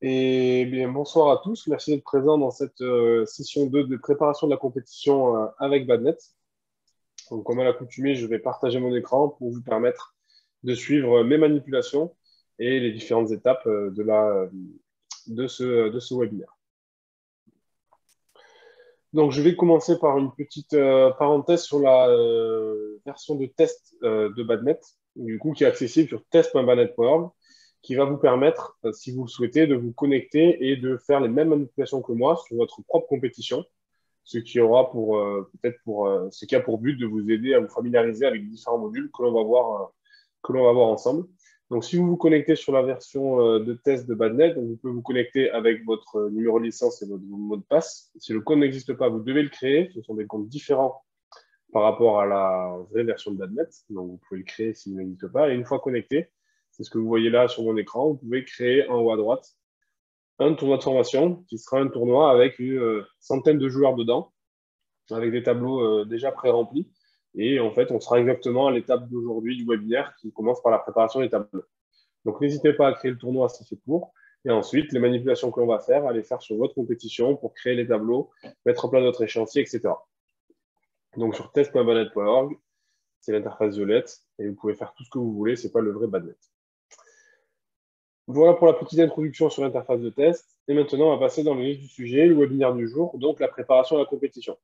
Et bien, bonsoir à tous. Merci d'être présents dans cette session 2 de préparation de la compétition avec Badnet. Donc, comme à l'accoutumée, je vais partager mon écran pour vous permettre de suivre mes manipulations et les différentes étapes de ce webinaire. Donc, je vais commencer par une petite parenthèse sur la version de test de Badnet, du coup, qui est accessible sur test.badnet.org, qui va vous permettre, si vous le souhaitez, de vous connecter et de faire les mêmes manipulations que moi sur votre propre compétition, ce qui aura pour ce qui a pour but de vous aider à vous familiariser avec les différents modules que l'on va voir ensemble. Donc, si vous vous connectez sur la version de test de Badnet, donc vous pouvez vous connecter avec votre numéro de licence et votre mot de passe. Si le code n'existe pas, vous devez le créer. Ce sont des comptes différents par rapport à la vraie version de Badnet. Donc, vous pouvez le créer s'il n'existe pas. Et une fois connecté, c'est ce que vous voyez là sur mon écran, vous pouvez créer en haut à droite un tournoi de formation qui sera un tournoi avec une centaine de joueurs dedans, avec des tableaux déjà pré-remplis. Et en fait, on sera exactement à l'étape d'aujourd'hui du webinaire qui commence par la préparation des tableaux. Donc, n'hésitez pas à créer le tournoi si c'est pour. Et ensuite, les manipulations que l'on va faire, à les faire sur votre compétition pour créer les tableaux, mettre en place votre échéancier, etc. Donc, sur test.badnet.org, c'est l'interface violette et vous pouvez faire tout ce que vous voulez, ce n'est pas le vrai Badnet. Voilà pour la petite introduction sur l'interface de test. Et maintenant, on va passer dans le vif du sujet, le webinaire du jour, donc la préparation à la compétition.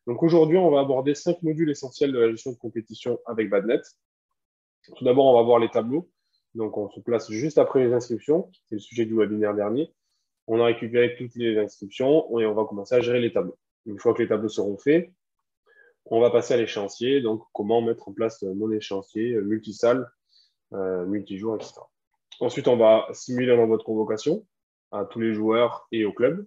Donc aujourd'hui, on va aborder 5 modules essentiels de la gestion de compétition avec Badnet. Tout d'abord, on va voir les tableaux. Donc on se place juste après les inscriptions, c'est le sujet du webinaire dernier. On a récupéré toutes les inscriptions et on va commencer à gérer les tableaux. Une fois que les tableaux seront faits, on va passer à l'échéancier. Donc comment mettre en place mon échéancier multisalle, multijour, etc. Ensuite, on va simuler un envoi de convocation à tous les joueurs et au club.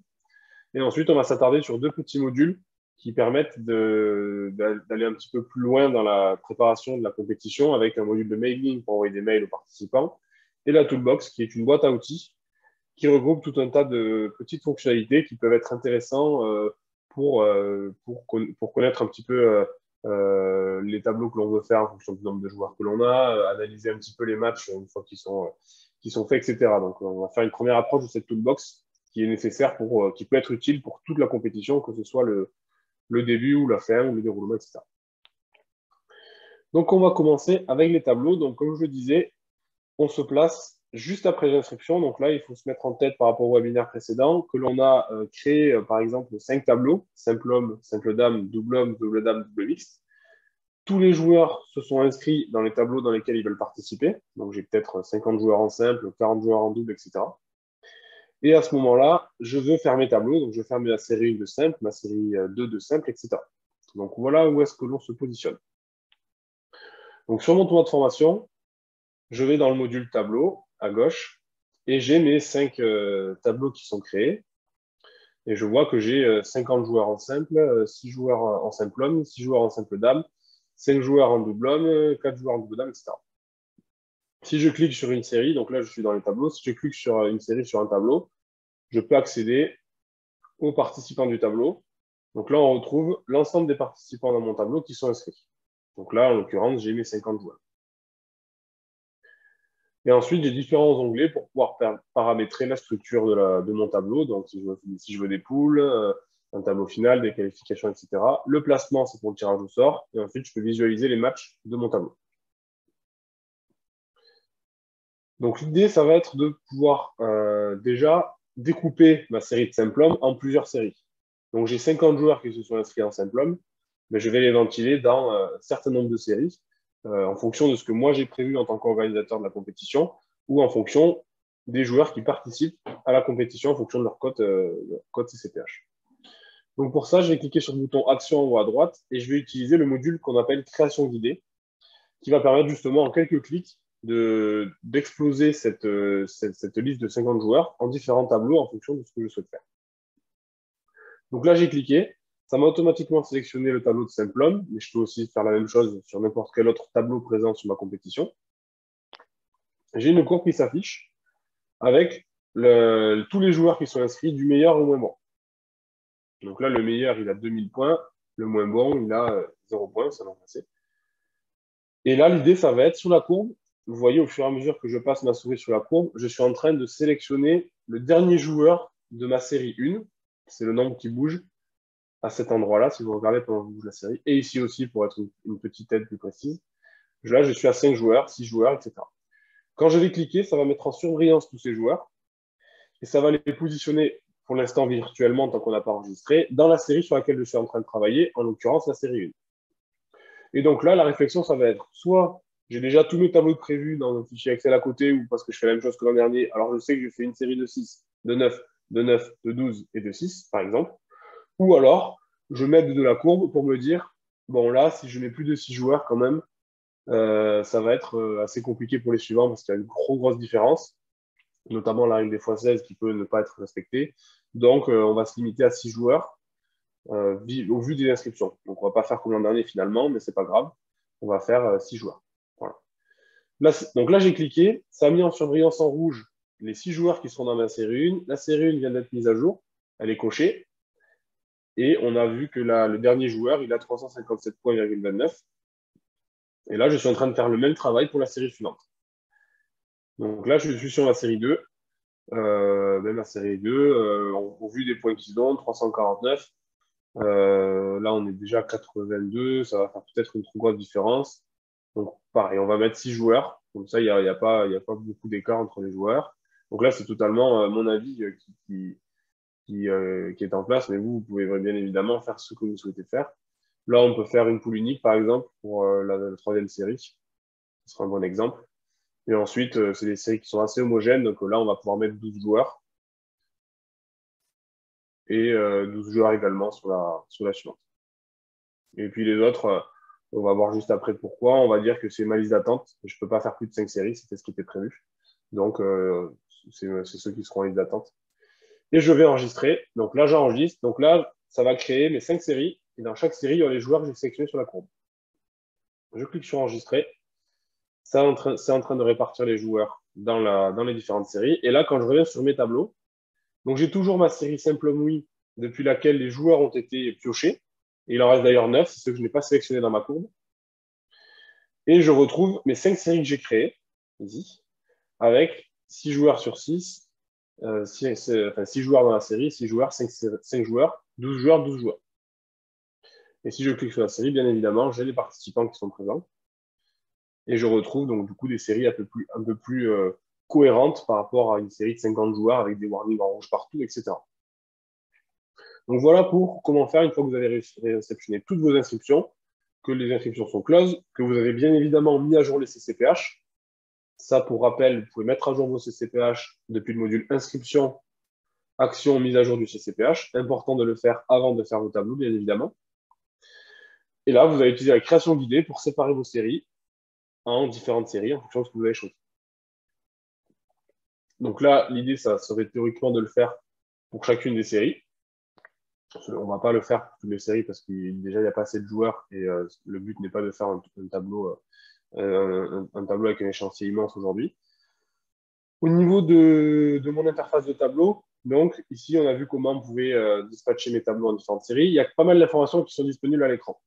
Et ensuite, on va s'attarder sur deux petits modules qui permettent d'aller un petit peu plus loin dans la préparation de la compétition avec un module de mailing pour envoyer des mails aux participants et la toolbox qui est une boîte à outils qui regroupe tout un tas de petites fonctionnalités qui peuvent être intéressantes pour connaître un petit peu les tableaux que l'on veut faire en fonction du nombre de joueurs que l'on a, analyser un petit peu les matchs une fois qu'ils sont faits, etc. Donc, on va faire une première approche de cette toolbox qui est nécessaire qui peut être utile pour toute la compétition, que ce soit le début ou la fin ou le déroulement, etc. Donc, on va commencer avec les tableaux. Donc, comme je le disais, on se place juste après l'inscription. Donc là, il faut se mettre en tête par rapport au webinaire précédent que l'on a créé, par exemple, 5 tableaux, simple homme, simple dame, double dame, double mixte. Tous les joueurs se sont inscrits dans les tableaux dans lesquels ils veulent participer. Donc, j'ai peut-être 50 joueurs en simple, 40 joueurs en double, etc. Et à ce moment-là, je veux faire mes tableaux. Donc, je vais faire ma série 1 de simple, ma série 2 de simple, etc. Donc, voilà où est-ce que l'on se positionne. Donc, sur mon tournoi de formation, je vais dans le module tableau à gauche et j'ai mes 5 tableaux qui sont créés. Et je vois que j'ai 50 joueurs en simple, 6 joueurs en simple homme, 6 joueurs en simple dame, 5 joueurs en double homme, 4 joueurs en double dame, etc. Si je clique sur une série, donc là je suis dans les tableaux, si je clique sur une série sur un tableau, je peux accéder aux participants du tableau. Donc là on retrouve l'ensemble des participants dans mon tableau qui sont inscrits. Donc là en l'occurrence j'ai mes 50 joueurs. Et ensuite, j'ai différents onglets pour pouvoir paramétrer la structure de mon tableau. Donc, si je veux des poules, un tableau final, des qualifications, etc. Le placement, c'est pour le tirage au sort. Et ensuite, je peux visualiser les matchs de mon tableau. Donc, l'idée, ça va être de pouvoir déjà découper ma série de simple homme en plusieurs séries. Donc, j'ai 50 joueurs qui se sont inscrits en simple homme, mais je vais les ventiler dans un certain nombre de séries en fonction de ce que moi j'ai prévu en tant qu'organisateur de la compétition ou en fonction des joueurs qui participent à la compétition en fonction de leur code CCPH. Donc pour ça, je vais cliquer sur le bouton Action en haut à droite et je vais utiliser le module qu'on appelle Création guidée qui va permettre justement en quelques clics d'exploser cette liste de 50 joueurs en différents tableaux en fonction de ce que je souhaite faire. Donc là, j'ai cliqué. Ça m'a automatiquement sélectionné le tableau de simple homme, mais je peux aussi faire la même chose sur n'importe quel autre tableau présent sur ma compétition. J'ai une courbe qui s'affiche avec tous les joueurs qui sont inscrits du meilleur au moins bon. Donc là, le meilleur, il a 2000 points. Le moins bon, il a 0 points, ça va passer. Et là, l'idée, ça va être sur la courbe, vous voyez, au fur et à mesure que je passe ma souris sur la courbe, je suis en train de sélectionner le dernier joueur de ma série 1. C'est le nombre qui bouge à cet endroit-là, si vous regardez pendant que je bouge la série. Et ici aussi, pour être une petite aide plus précise. Là, je suis à 5 joueurs, 6 joueurs, etc. Quand je vais cliquer, ça va mettre en surbrillance tous ces joueurs. Et ça va les positionner, pour l'instant virtuellement, tant qu'on n'a pas enregistré, dans la série sur laquelle je suis en train de travailler, en l'occurrence la série 1. Et donc là, la réflexion, ça va être soit j'ai déjà tous mes tableaux prévus dans un fichier Excel à côté, ou parce que je fais la même chose que l'an dernier, alors je sais que je fais une série de 6, de 9, de 9, de 12 et de 6, par exemple. Ou alors, je m'aide de la courbe pour me dire, bon là, si je n'ai plus de 6 joueurs quand même, ça va être assez compliqué pour les suivants parce qu'il y a une grosse différence, notamment la règle des x16 qui peut ne pas être respectée. Donc, on va se limiter à 6 joueurs au vu des inscriptions. Donc, on va pas faire comme l'an dernier finalement, mais c'est pas grave. On va faire 6 joueurs. Voilà. Là, donc là, j'ai cliqué. Ça a mis en surbrillance en rouge les 6 joueurs qui sont dans ma série 1. La série 1 vient d'être mise à jour. Elle est cochée. Et on a vu que le dernier joueur, il a 357 points,29. Et là, je suis en train de faire le même travail pour la série suivante. Donc là, je suis sur la série 2. Même la série 2, au vu des points qu'ils ont, 349. Là, on est déjà à 82. Ça va faire peut-être une trop grosse différence. Donc, pareil, on va mettre 6 joueurs. Comme ça, il n'y a pas beaucoup d'écart entre les joueurs. Donc là, c'est totalement mon avis qui est en place. Mais vous pouvez bien évidemment faire ce que vous souhaitez faire. Là, on peut faire une poule unique, par exemple, pour la troisième série. Ce sera un bon exemple. Et ensuite, c'est des séries qui sont assez homogènes. Donc là, on va pouvoir mettre 12 joueurs. Et 12 joueurs également sur la suivante. Et puis les autres, on va voir juste après pourquoi. On va dire que c'est ma liste d'attente. Je ne peux pas faire plus de 5 séries, c'était ce qui était prévu. Donc, c'est ceux qui seront en liste d'attente. Et je vais enregistrer. Donc là, j'enregistre. Donc là, ça va créer mes 5 séries. Et dans chaque série, il y a les joueurs que j'ai sélectionnés sur la courbe. Je clique sur enregistrer. C'est en train de répartir les joueurs dans les différentes séries. Et là, quand je reviens sur mes tableaux, donc j'ai toujours ma série Simple Oui, depuis laquelle les joueurs ont été piochés. Et il en reste d'ailleurs 9, c'est ceux que je n'ai pas sélectionnés dans ma courbe. Et je retrouve mes 5 séries que j'ai créées, ici, avec 6 joueurs sur 6, 6 joueurs dans la série, 6 joueurs, 5 joueurs, 12 joueurs, 12 joueurs. Et si je clique sur la série, bien évidemment, j'ai les participants qui sont présents. Et je retrouve donc du coup des séries un peu plus cohérentes par rapport à une série de 50 joueurs avec des warnings en rouge partout, etc. Donc voilà pour comment faire une fois que vous avez réceptionné toutes vos inscriptions, que les inscriptions sont closes, que vous avez bien évidemment mis à jour les CCPH. Ça, pour rappel, vous pouvez mettre à jour vos CCPH depuis le module inscription, action, mise à jour du CCPH. Important de le faire avant de faire vos tableaux, bien évidemment. Et là, vous allez utiliser la création guidée pour séparer vos séries en différentes séries en fonction de ce que vous avez choisi. Donc là, l'idée, ça serait théoriquement de le faire pour chacune des séries. On ne va pas le faire pour toutes les séries parce qu'il déjà, il n'y a pas assez de joueurs et le but n'est pas de faire un tableau avec un échéancier immense aujourd'hui. Au niveau de mon interface de tableau, donc ici, on a vu comment on pouvait dispatcher mes tableaux en différentes séries. Il y a pas mal d'informations qui sont disponibles à l'écran.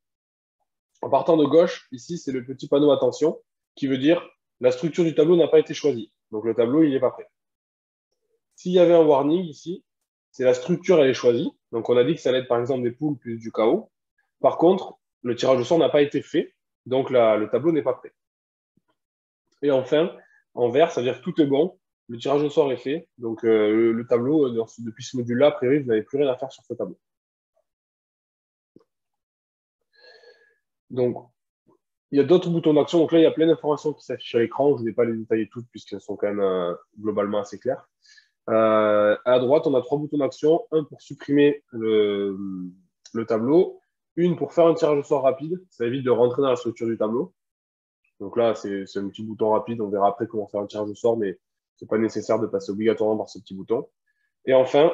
En partant de gauche, ici, c'est le petit panneau attention qui veut dire la structure du tableau n'a pas été choisie. Donc le tableau, il n'est pas prêt. S'il y avait un warning ici, c'est la structure, elle est choisie. Donc on a dit que ça allait être par exemple des poules plus du chaos. Par contre, le tirage au sort n'a pas été fait, donc le tableau n'est pas prêt. Et enfin, en vert, ça veut dire que tout est bon, le tirage au sort est fait, donc le tableau, depuis ce module-là, a priori, vous n'avez plus rien à faire sur ce tableau. Donc, il y a d'autres boutons d'action. Donc là, il y a plein d'informations qui s'affichent à l'écran. Je ne vais pas les détailler toutes puisqu'elles sont quand même globalement assez claires. À droite, on a 3 boutons d'action. Un pour supprimer le tableau. Une pour faire un tirage au sort rapide. Ça évite de rentrer dans la structure du tableau. Donc là, c'est un petit bouton rapide. On verra après comment faire un tirage au sort, mais ce n'est pas nécessaire de passer obligatoirement par ce petit bouton. Et enfin,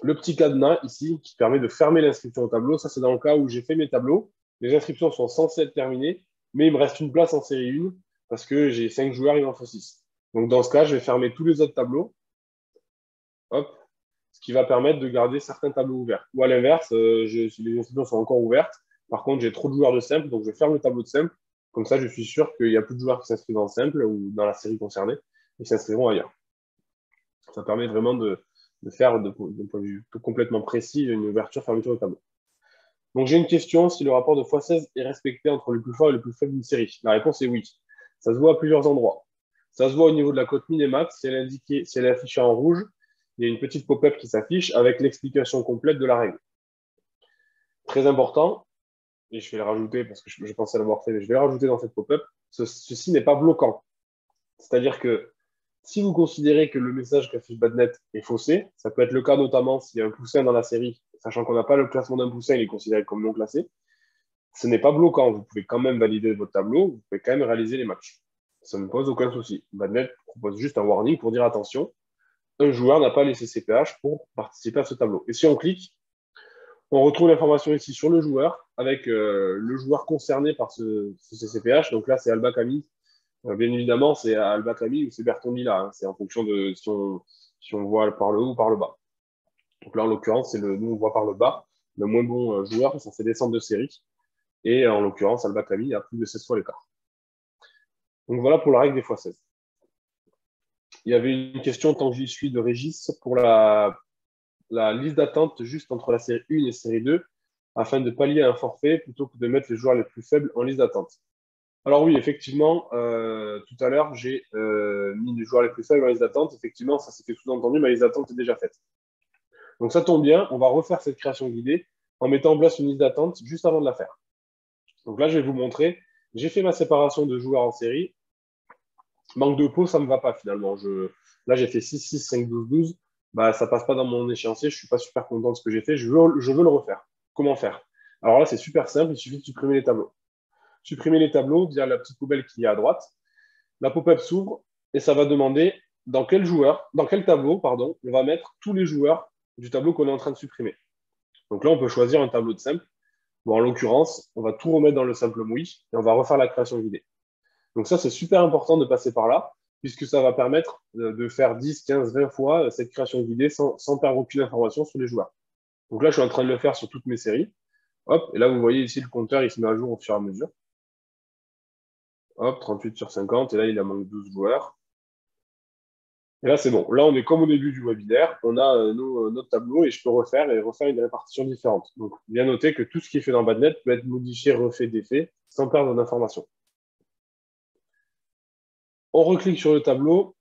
le petit cadenas ici qui permet de fermer l'inscription au tableau. Ça, c'est dans le cas où j'ai fait mes tableaux. Les inscriptions sont censées être terminées, mais il me reste une place en série 1 parce que j'ai 5 joueurs, il m'en faut 6. Donc dans ce cas, je vais fermer tous les autres tableaux. Hop, ce qui va permettre de garder certains tableaux ouverts. Ou à l'inverse, si les inscriptions sont encore ouvertes, par contre, j'ai trop de joueurs de simple, donc je ferme le tableau de simple Comme ça, je suis sûr qu'il n'y a plus de joueurs qui s'inscrivent en simple ou dans la série concernée et s'inscriront ailleurs. Ça permet vraiment de faire, d'un point de vue complètement précis, une ouverture-fermeture de tableau. Donc, j'ai une question. Si le rapport de x16 est respecté entre le plus fort et le plus faible d'une série? La réponse est oui. Ça se voit à plusieurs endroits. Ça se voit au niveau de la cote min et max. Si elle est affichée en rouge, il y a une petite pop-up qui s'affiche avec l'explication complète de la règle. Très important, et je vais le rajouter parce que je pensais l'avoir fait, mais je vais le rajouter dans cette pop-up. Ceci n'est pas bloquant. C'est-à-dire que si vous considérez que le message qu'affiche Badnet est faussé, ça peut être le cas notamment s'il y a un poussin dans la série, sachant qu'on n'a pas le classement d'un poussin, il est considéré comme non classé. Ce n'est pas bloquant. Vous pouvez quand même valider votre tableau, vous pouvez quand même réaliser les matchs. Ça ne pose aucun souci. Badnet propose juste un warning pour dire attention, un joueur n'a pas laissé CPH pour participer à ce tableau. Et si on clique, on retrouve l'information ici sur le joueur, avec le joueur concerné par ce CCPH. Donc là, c'est Alba Camille. Bien évidemment, c'est Alba Camille ou c'est Bertondi là. Hein. C'est en fonction de si on voit par le haut ou par le bas. Donc là, en l'occurrence, nous, on voit par le bas. Le moins bon joueur est censé descendre de série. Et en l'occurrence, Alba Camille a plus de 16 fois l'écart. Donc voilà pour la règle des x16. Il y avait une question, tant que j'y suis, de Régis pour la liste d'attente juste entre la série 1 et série 2 afin de pallier un forfait plutôt que de mettre les joueurs les plus faibles en liste d'attente. Alors oui, effectivement, tout à l'heure, j'ai mis les joueurs les plus faibles en liste d'attente. Effectivement, ça s'était sous-entendu, mais la liste d'attente est déjà faite. Donc ça tombe bien, on va refaire cette création guidée en mettant en place une liste d'attente juste avant de la faire. Donc là, je vais vous montrer. J'ai fait ma séparation de joueurs en série. Manque de peau, ça ne me va pas finalement. Là, j'ai fait 6, 6, 5, 12, 12. Bah, ça ne passe pas dans mon échéancier. Je ne suis pas super content de ce que j'ai fait. Je veux le refaire. Comment faire? Alors là, c'est super simple. Il suffit de supprimer les tableaux. Supprimer les tableaux via la petite poubelle qui est à droite. La pop-up s'ouvre et ça va demander dans quel tableau, pardon, on va mettre tous les joueurs du tableau qu'on est en train de supprimer. Donc là, on peut choisir un tableau de simple. Bon, en l'occurrence, on va tout remettre dans le simple mouille et on va refaire la création guidée. Donc ça, c'est super important de passer par là, puisque ça va permettre de faire 10, 15, 20 fois cette création guidée sans perdre aucune information sur les joueurs. Donc là, je suis en train de le faire sur toutes mes séries. Hop, et là, vous voyez ici, le compteur, il se met à jour au fur et à mesure. Hop, 38 sur 50, et là, il a manque 12 joueurs. Et là, c'est bon. Là, on est comme au début du webinaire. On a notre tableau et je peux refaire une répartition différente. Donc, bien noter que tout ce qui est fait dans Badnet peut être modifié, refait, défait, sans perdre d'informations. On reclique sur le tableau.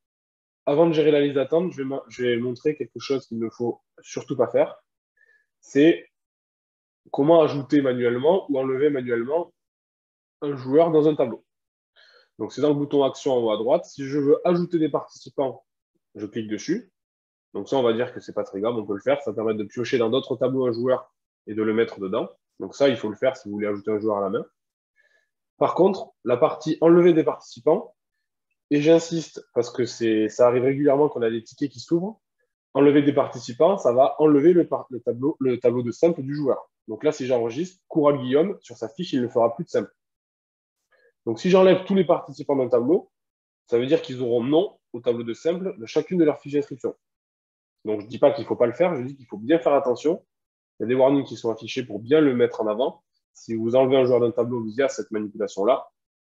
Avant de gérer la liste d'attente, je vais montrer quelque chose qu'il ne faut surtout pas faire. C'est comment ajouter manuellement ou enlever manuellement un joueur dans un tableau. Donc, c'est dans le bouton Action en haut à droite. Si je veux ajouter des participants, je clique dessus. Donc ça, on va dire que c'est pas très grave, on peut le faire. Ça permet de piocher dans d'autres tableaux un joueur et de le mettre dedans. Donc ça, il faut le faire si vous voulez ajouter un joueur à la main. Par contre, la partie enlever des participants, et j'insiste parce que ça arrive régulièrement qu'on a des tickets qui s'ouvrent, enlever des participants, ça va enlever le tableau de simple du joueur. Donc là, si j'enregistre, Coural Guillaume, sur sa fiche, il ne fera plus de simple. Donc si j'enlève tous les participants d'un tableau, ça veut dire qu'ils auront nom au tableau de simple de chacune de leurs fiches d'inscription. Donc je ne dis pas qu'il ne faut pas le faire, je dis qu'il faut bien faire attention. Il y a des warnings qui sont affichés pour bien le mettre en avant. Si vous enlevez un joueur d'un tableau via cette manipulation-là,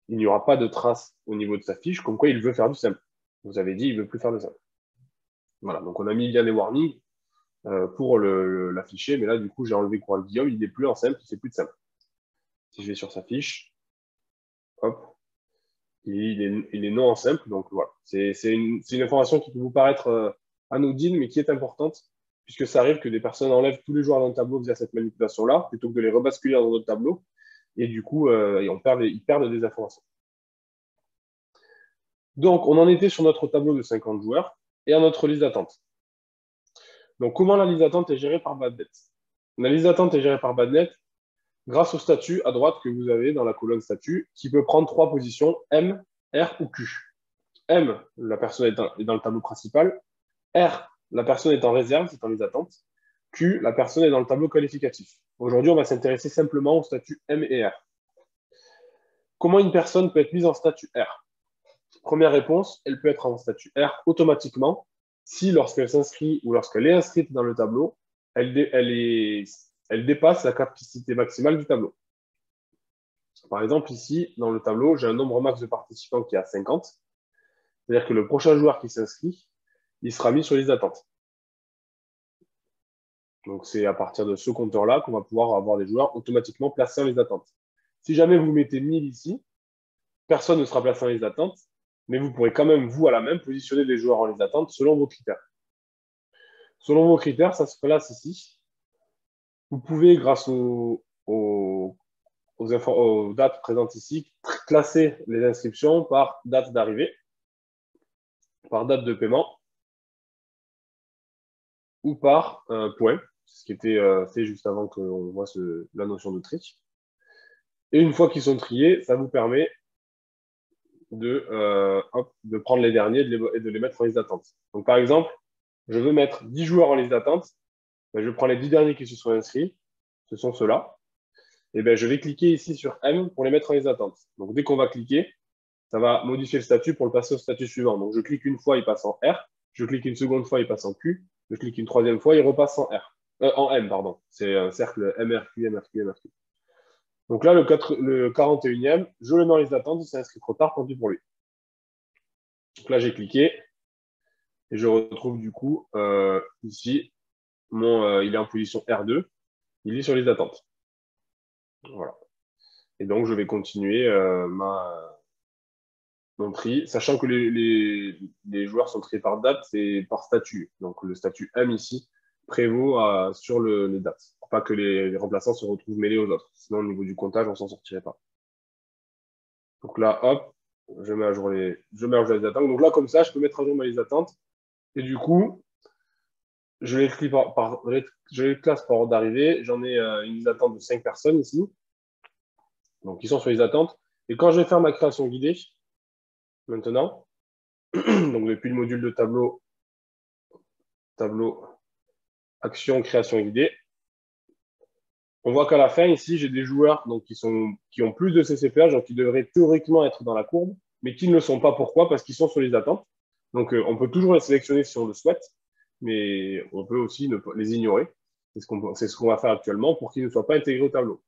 il n'y aura pas de trace au niveau de sa fiche, comme quoi il veut faire du simple. Vous avez dit, il ne veut plus faire de simple. Voilà, donc on a mis bien des warnings pour l'afficher, mais là, du coup, j'ai enlevé Coral Guillaume, il n'est plus en simple, il ne fait plus de simple. Si je vais sur sa fiche, hop, il est non en simple, donc voilà. C'est une information qui peut vous paraître anodine, mais qui est importante, puisque ça arrive que des personnes enlèvent tous les joueurs d'un tableau via cette manipulation-là, plutôt que de les rebasculer dans d'autres tableaux, et du coup, ils perdent des informations. Donc, on en était sur notre tableau de 50 joueurs, et à notre liste d'attente. Donc, comment la liste d'attente est gérée par Badnet? La liste d'attente est gérée par Badnet grâce au statut à droite que vous avez dans la colonne statut, qui peut prendre 3 positions, M, R ou Q. M, la personne est dans le tableau principal. R, la personne est en réserve, c'est en liste d'attente. Q, la personne est dans le tableau qualificatif. Aujourd'hui, on va s'intéresser simplement au statut M et R. Comment une personne peut être mise en statut R? Première réponse, elle peut être en statut R automatiquement si, lorsqu'elle s'inscrit ou lorsqu'elle est inscrite dans le tableau, elle dépasse la capacité maximale du tableau. Par exemple, ici, dans le tableau, j'ai un nombre max de participants qui est à 50. C'est-à-dire que le prochain joueur qui s'inscrit, il sera mis sur liste d'attente. Donc, c'est à partir de ce compteur-là qu'on va pouvoir avoir des joueurs automatiquement placés en liste d'attente. Si jamais vous mettez 1000 ici, personne ne sera placé en liste d'attente, mais vous pourrez quand même, vous, à la même, positionner des joueurs en liste d'attente selon vos critères. Selon vos critères, ça se place ici. Vous pouvez, grâce aux dates présentes ici, classer les inscriptions par date d'arrivée, par date de paiement ou par point, ce qui était fait juste avant qu'on voit la notion de tri. Et une fois qu'ils sont triés, ça vous permet de prendre les derniers et de les mettre en liste d'attente. Donc, par exemple, je veux mettre 10 joueurs en liste d'attente, ben, je prends les 10 derniers qui se sont inscrits, ce sont ceux-là, et ben, je vais cliquer ici sur M pour les mettre en liste d'attente. Donc, dès qu'on va cliquer, ça va modifier le statut pour le passer au statut suivant. Donc, je clique une fois, il passe en R, je clique une seconde fois, il passe en Q, je clique une troisième fois, il repasse en R. En M, pardon. C'est un cercle MRQ, MRQ, MRQ. Donc là, le 41e, je le mets en liste d'attente, il s'est inscrit trop tard, tant pis pour lui. Donc là, j'ai cliqué et je retrouve du coup ici, il est en position R2, il est sur liste d'attente. Voilà. Et donc, je vais continuer mon tri, sachant que les joueurs sont triés par date et par statut. Donc, le statut M ici prévaut sur les dates, pour pas que les remplaçants se retrouvent mêlés aux autres. Sinon, au niveau du comptage, on s'en sortirait pas. Donc là, hop, je mets à jour les listes d'attente. Donc là, comme ça, je peux mettre à jour ma liste d'attente. Et du coup, je les classe par ordre d'arrivée. J'en ai une liste d'attente de 5 personnes ici. Donc, ils sont sur les attentes. Et quand je vais faire ma création guidée, maintenant, donc depuis le module de tableau action, création guidée, on voit qu'à la fin, ici, j'ai des joueurs donc, qui ont plus de CCPH, donc qui devraient théoriquement être dans la courbe, mais qui ne le sont pas. Pourquoi? Parce qu'ils sont sur les attentes. Donc, on peut toujours les sélectionner si on le souhaite, mais on peut aussi les ignorer. C'est ce qu'on va faire actuellement pour qu'ils ne soient pas intégrés au tableau.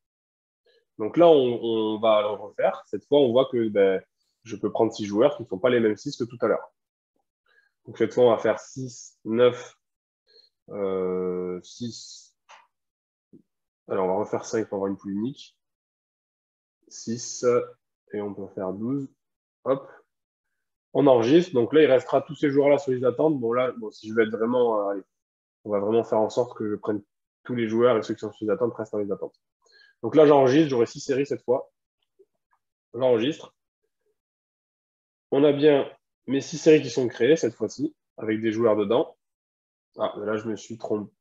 Donc là, on va le refaire. Cette fois, on voit que je peux prendre 6 joueurs qui ne sont pas les mêmes 6 que tout à l'heure. Donc cette fois, on va faire 6, 9, 6. Alors, on va refaire 5 pour avoir une poule unique. 6, et on peut faire 12. Hop. On enregistre. Donc là, il restera tous ces joueurs-là sur les attentes. Bon, là, si je veux être vraiment... allez, on va vraiment faire en sorte que je prenne tous les joueurs et ceux qui sont sur les attentes restent dans les attentes. Donc là, j'enregistre. J'aurai 6 séries cette fois. J'enregistre. On a bien mes 6 séries qui sont créées cette fois-ci, avec des joueurs dedans. Ah, là, je me suis trompé.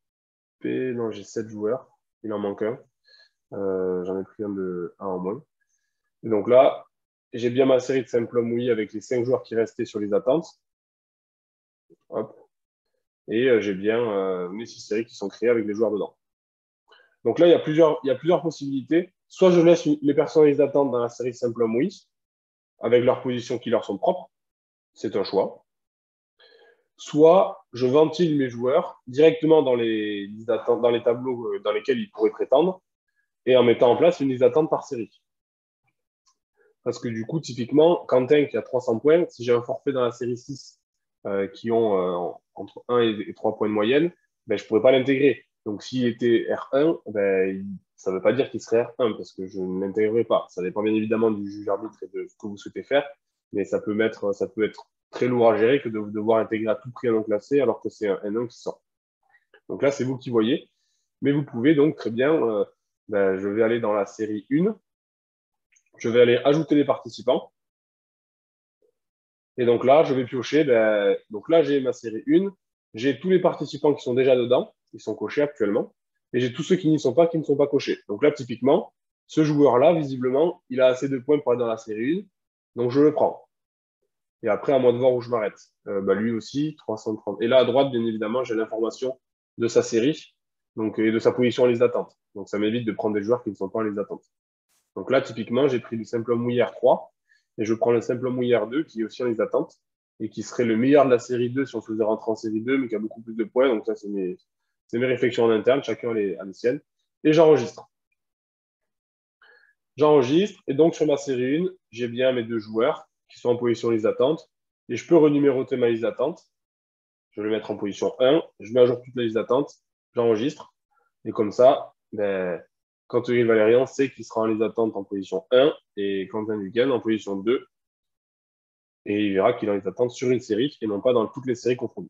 Non, j'ai 7 joueurs. Il en manque un. J'en ai pris un en moins. Et donc là, j'ai bien ma série de simple homme oui avec les 5 joueurs qui restaient sur les attentes. Hop. Et j'ai bien mes 6 séries qui sont créées avec les joueurs dedans. Donc là, il y a plusieurs possibilités. Soit je laisse les personnes d'attente dans la série simple homme oui, avec leurs positions qui leur sont propres. C'est un choix. Soit je ventile mes joueurs directement dans les tableaux dans lesquels ils pourraient prétendre et en mettant en place une liste d'attente par série. Parce que du coup, typiquement, Quentin qui a 300 points, si j'ai un forfait dans la série 6 qui ont entre 1 et 3 points de moyenne, ben, je ne pourrais pas l'intégrer. Donc s'il était R1, ben, ça ne veut pas dire qu'il serait R1 parce que je ne l'intégrerai pas. Ça dépend bien évidemment du juge arbitre et de ce que vous souhaitez faire, mais ça peut être très lourd à gérer que de devoir intégrer à tout prix un non classé alors que c'est un N1 qui sort. Donc là, c'est vous qui voyez. Mais vous pouvez donc très bien, je vais aller dans la série 1, je vais aller ajouter les participants. Et donc là, je vais piocher. Donc là, j'ai ma série 1. J'ai tous les participants qui sont déjà dedans. Ils sont cochés actuellement. Et j'ai tous ceux qui n'y sont pas, qui ne sont pas cochés. Donc là, typiquement, ce joueur-là, visiblement, il a assez de points pour aller dans la série 1. Donc je le prends. Et après, à moi de voir où je m'arrête. Lui aussi, 330. Et là, à droite, bien évidemment, j'ai l'information de sa série et de sa position en liste d'attente. Donc ça m'évite de prendre des joueurs qui ne sont pas en liste d'attente. Donc là, typiquement, j'ai pris le simple homme mouillé R3 et je prends le simple homme mouillé R2 qui est aussi en liste d'attente et qui serait le meilleur de la série 2 si on faisait rentrer en série 2, mais qui a beaucoup plus de points. Donc ça, c'est mes réflexions en interne, chacun a les siennes. Et j'enregistre. J'enregistre et donc sur ma série 1, j'ai bien mes 2 joueurs qui sont en position liste d'attente et je peux renuméroter ma liste d'attente. Je vais le mettre en position 1, je mets à jour toute la liste d'attente, j'enregistre et comme ça, ben, Quentin Valérian sait qu'il sera en liste d'attente en position 1 et Quentin Duquesne en position 2 et il verra qu'il est en liste d'attente sur une série et non pas dans toutes les séries confondues.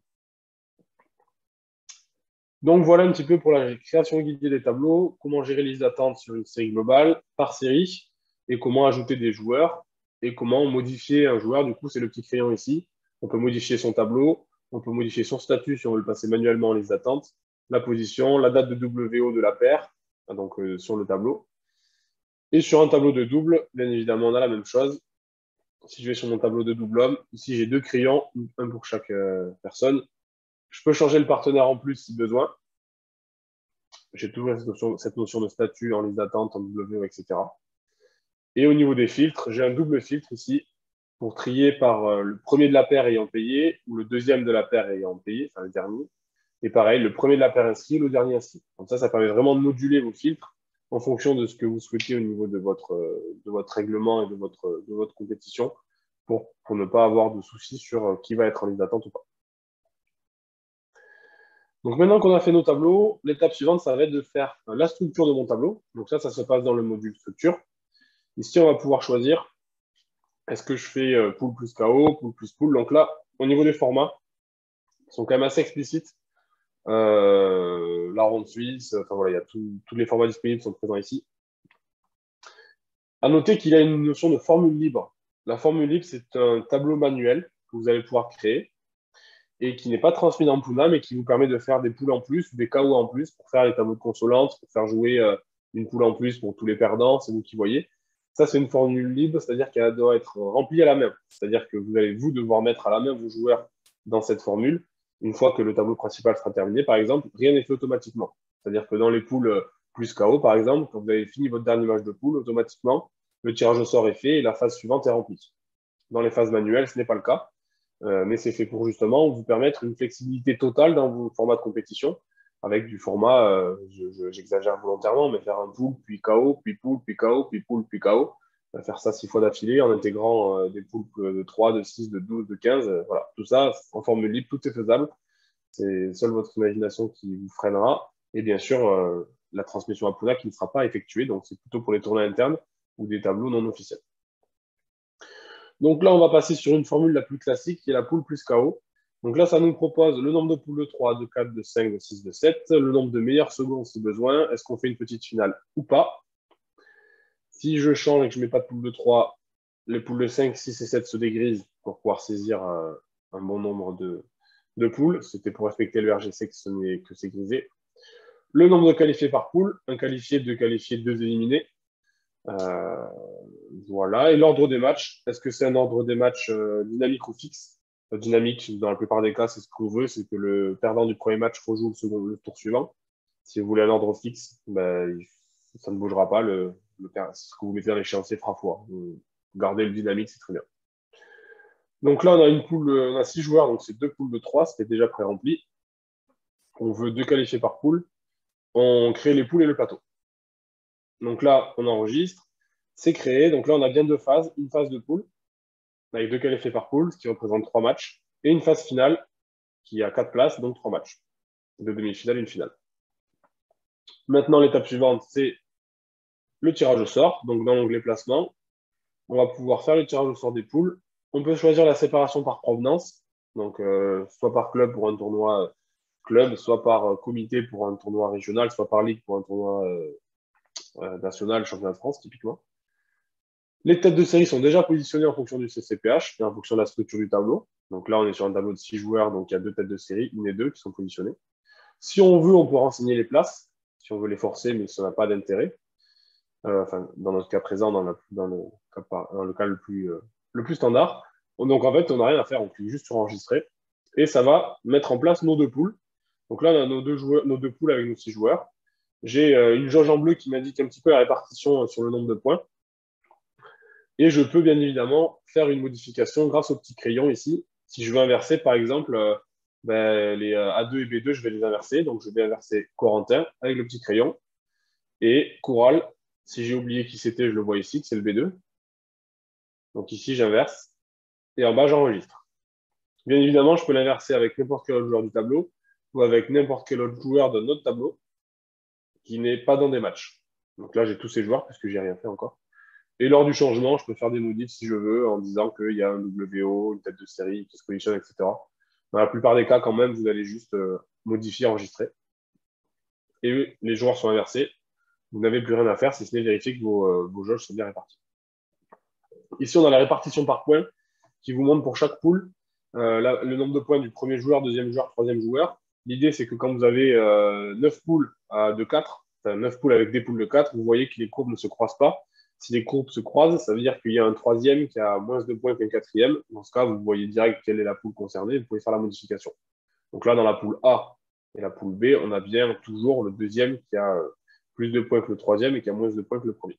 Donc voilà un petit peu pour la création guidée des tableaux, comment gérer les listes d'attente sur une série globale, par série, et comment ajouter des joueurs, et comment modifier un joueur. Du coup, c'est le petit crayon ici. On peut modifier son tableau, on peut modifier son statut si on veut le passer manuellement en liste d'attente, la position, la date de WO de la paire, donc sur le tableau. Et sur un tableau de double, bien évidemment, on a la même chose. Si je vais sur mon tableau de double homme, ici j'ai 2 crayons, un pour chaque personne. Je peux changer le partenaire en plus si besoin. J'ai toujours cette notion de statut en liste d'attente, en W, etc. Et au niveau des filtres, j'ai un double filtre ici pour trier par le premier de la paire ayant payé ou le deuxième de la paire ayant payé, enfin le dernier. Et pareil, le premier de la paire inscrit, le dernier inscrit. Comme ça permet vraiment de moduler vos filtres en fonction de ce que vous souhaitez au niveau de votre règlement et de votre compétition pour ne pas avoir de soucis sur qui va être en liste d'attente ou pas. Donc maintenant qu'on a fait nos tableaux, l'étape suivante, ça va être de faire la structure de mon tableau. Donc ça se passe dans le module structure. Ici, on va pouvoir choisir, est-ce que je fais pool plus KO, pool plus pool. Donc là, au niveau des formats, ils sont quand même assez explicites. La ronde suisse, enfin voilà, il y a tous les formats disponibles sont présents ici. À noter qu'il y a une notion de formule libre. La formule libre, c'est un tableau manuel que vous allez pouvoir créer et qui n'est pas transmis dans Puna, mais qui vous permet de faire des poules en plus, des KO en plus, pour faire les tableaux de consolante, pour faire jouer une poule en plus pour tous les perdants, c'est vous qui voyez. Ça, c'est une formule libre, c'est-à-dire qu'elle doit être remplie à la main. C'est-à-dire que vous allez, vous, devoir mettre à la main vos joueurs dans cette formule. Une fois que le tableau principal sera terminé, par exemple, rien n'est fait automatiquement. C'est-à-dire que dans les poules plus KO, par exemple, quand vous avez fini votre dernier match de poule, automatiquement, le tirage au sort est fait et la phase suivante est remplie. Dans les phases manuelles, ce n'est pas le cas. Mais c'est fait pour justement vous permettre une flexibilité totale dans vos formats de compétition, avec du format, j'exagère volontairement, mais faire un pool, puis KO, puis pool, puis KO, puis pool, puis KO. Faire ça 6 fois d'affilée en intégrant des poules de 3, de 6, de 12, de 15. Voilà, tout ça en formule libre, tout est faisable. C'est seule votre imagination qui vous freinera. Et bien sûr, la transmission à Puna qui ne sera pas effectuée. Donc, c'est plutôt pour les tournois internes ou des tableaux non officiels. Donc là, on va passer sur une formule la plus classique, qui est la poule plus KO. Donc là, ça nous propose le nombre de poules de 3, de 4, de 5, de 6, de 7, le nombre de meilleurs secondes si besoin, est-ce qu'on fait une petite finale ou pas. Si je change et que je ne mets pas de poule de 3, les poules de 5, 6 et 7 se dégrisent pour pouvoir saisir un bon nombre de poules. C'était pour respecter le RGC que c'est grisé. Le nombre de qualifiés par poule, un qualifié, deux qualifiés, deux éliminés. Voilà. Et l'ordre des matchs, est-ce que c'est un ordre des matchs dynamique ou fixe? Dynamique, dans la plupart des cas, c'est ce qu'on veut, c'est que le perdant du premier match rejoue le tour suivant. Si vous voulez un ordre fixe, ben, ça ne bougera pas. Ce que vous mettez dans l'échéancier fera foi. Gardez le dynamique, c'est très bien. Donc là, on a une poule, on a 6 joueurs, donc c'est 2 poules de 3, c'était déjà pré-rempli. On veut 2 qualifiés par poule. On crée les poules et le plateau. Donc là, on enregistre. C'est créé. Donc là, on a bien 2 phases. Une phase de poule, avec 2 qualifiés par poule, ce qui représente 3 matchs. Et une phase finale, qui a 4 places, donc 3 matchs. De demi-finale et une finale. Maintenant, l'étape suivante, c'est le tirage au sort. Donc dans l'onglet placement, on va pouvoir faire le tirage au sort des poules. On peut choisir la séparation par provenance. Donc soit par club pour un tournoi club, soit par comité pour un tournoi régional, soit par ligue pour un tournoi national, championnat de France, typiquement. Les têtes de série sont déjà positionnées en fonction du CCPH et en fonction de la structure du tableau. Donc là, on est sur un tableau de 6 joueurs, donc il y a 2 têtes de série, une et 2 qui sont positionnées. Si on veut, on peut renseigner les places, si on veut les forcer, mais ça n'a pas d'intérêt. Dans notre cas présent, dans le cas le plus standard. Donc en fait, on n'a rien à faire, on clique juste sur enregistrer et ça va mettre en place nos 2 poules. Donc là, on a nos deux poules avec nos 6 joueurs. J'ai une jauge en bleu qui m'indique un petit peu la répartition sur le nombre de points. Et je peux bien évidemment faire une modification grâce au petit crayon ici. Si je veux inverser, par exemple, les A2 et B2, je vais les inverser. Donc, je vais inverser Corentin avec le petit crayon et Coural, Si j'ai oublié qui c'était, je le vois ici, c'est le B2. Donc ici, j'inverse. Et en bas, j'enregistre. Bien évidemment, je peux l'inverser avec n'importe quel autre joueur du tableau ou avec n'importe quel autre joueur de notre tableau qui n'est pas dans des matchs. Donc là, j'ai tous ces joueurs puisque j'ai rien fait encore. Et lors du changement, je peux faire des modifs si je veux en disant qu'il y a un WO, une tête de série qui se positionne, etc. Dans la plupart des cas, quand même, vous allez juste modifier, enregistrer. Et les joueurs sont inversés. Vous n'avez plus rien à faire si ce n'est vérifier que vos jauges sont bien réparties. Ici, on a la répartition par points qui vous montre pour chaque poule le nombre de points du premier joueur, deuxième joueur, troisième joueur. L'idée, c'est que quand vous avez 9 poules de 4, enfin 9 poules avec des poules de 4, vous voyez que les courbes ne se croisent pas. Si les courbes se croisent, ça veut dire qu'il y a un troisième qui a moins de points qu'un quatrième. Dans ce cas, vous voyez direct quelle est la poule concernée, vous pouvez faire la modification. Donc là, dans la poule A et la poule B, on a bien toujours le deuxième qui a plus de points que le troisième et qui a moins de points que le premier.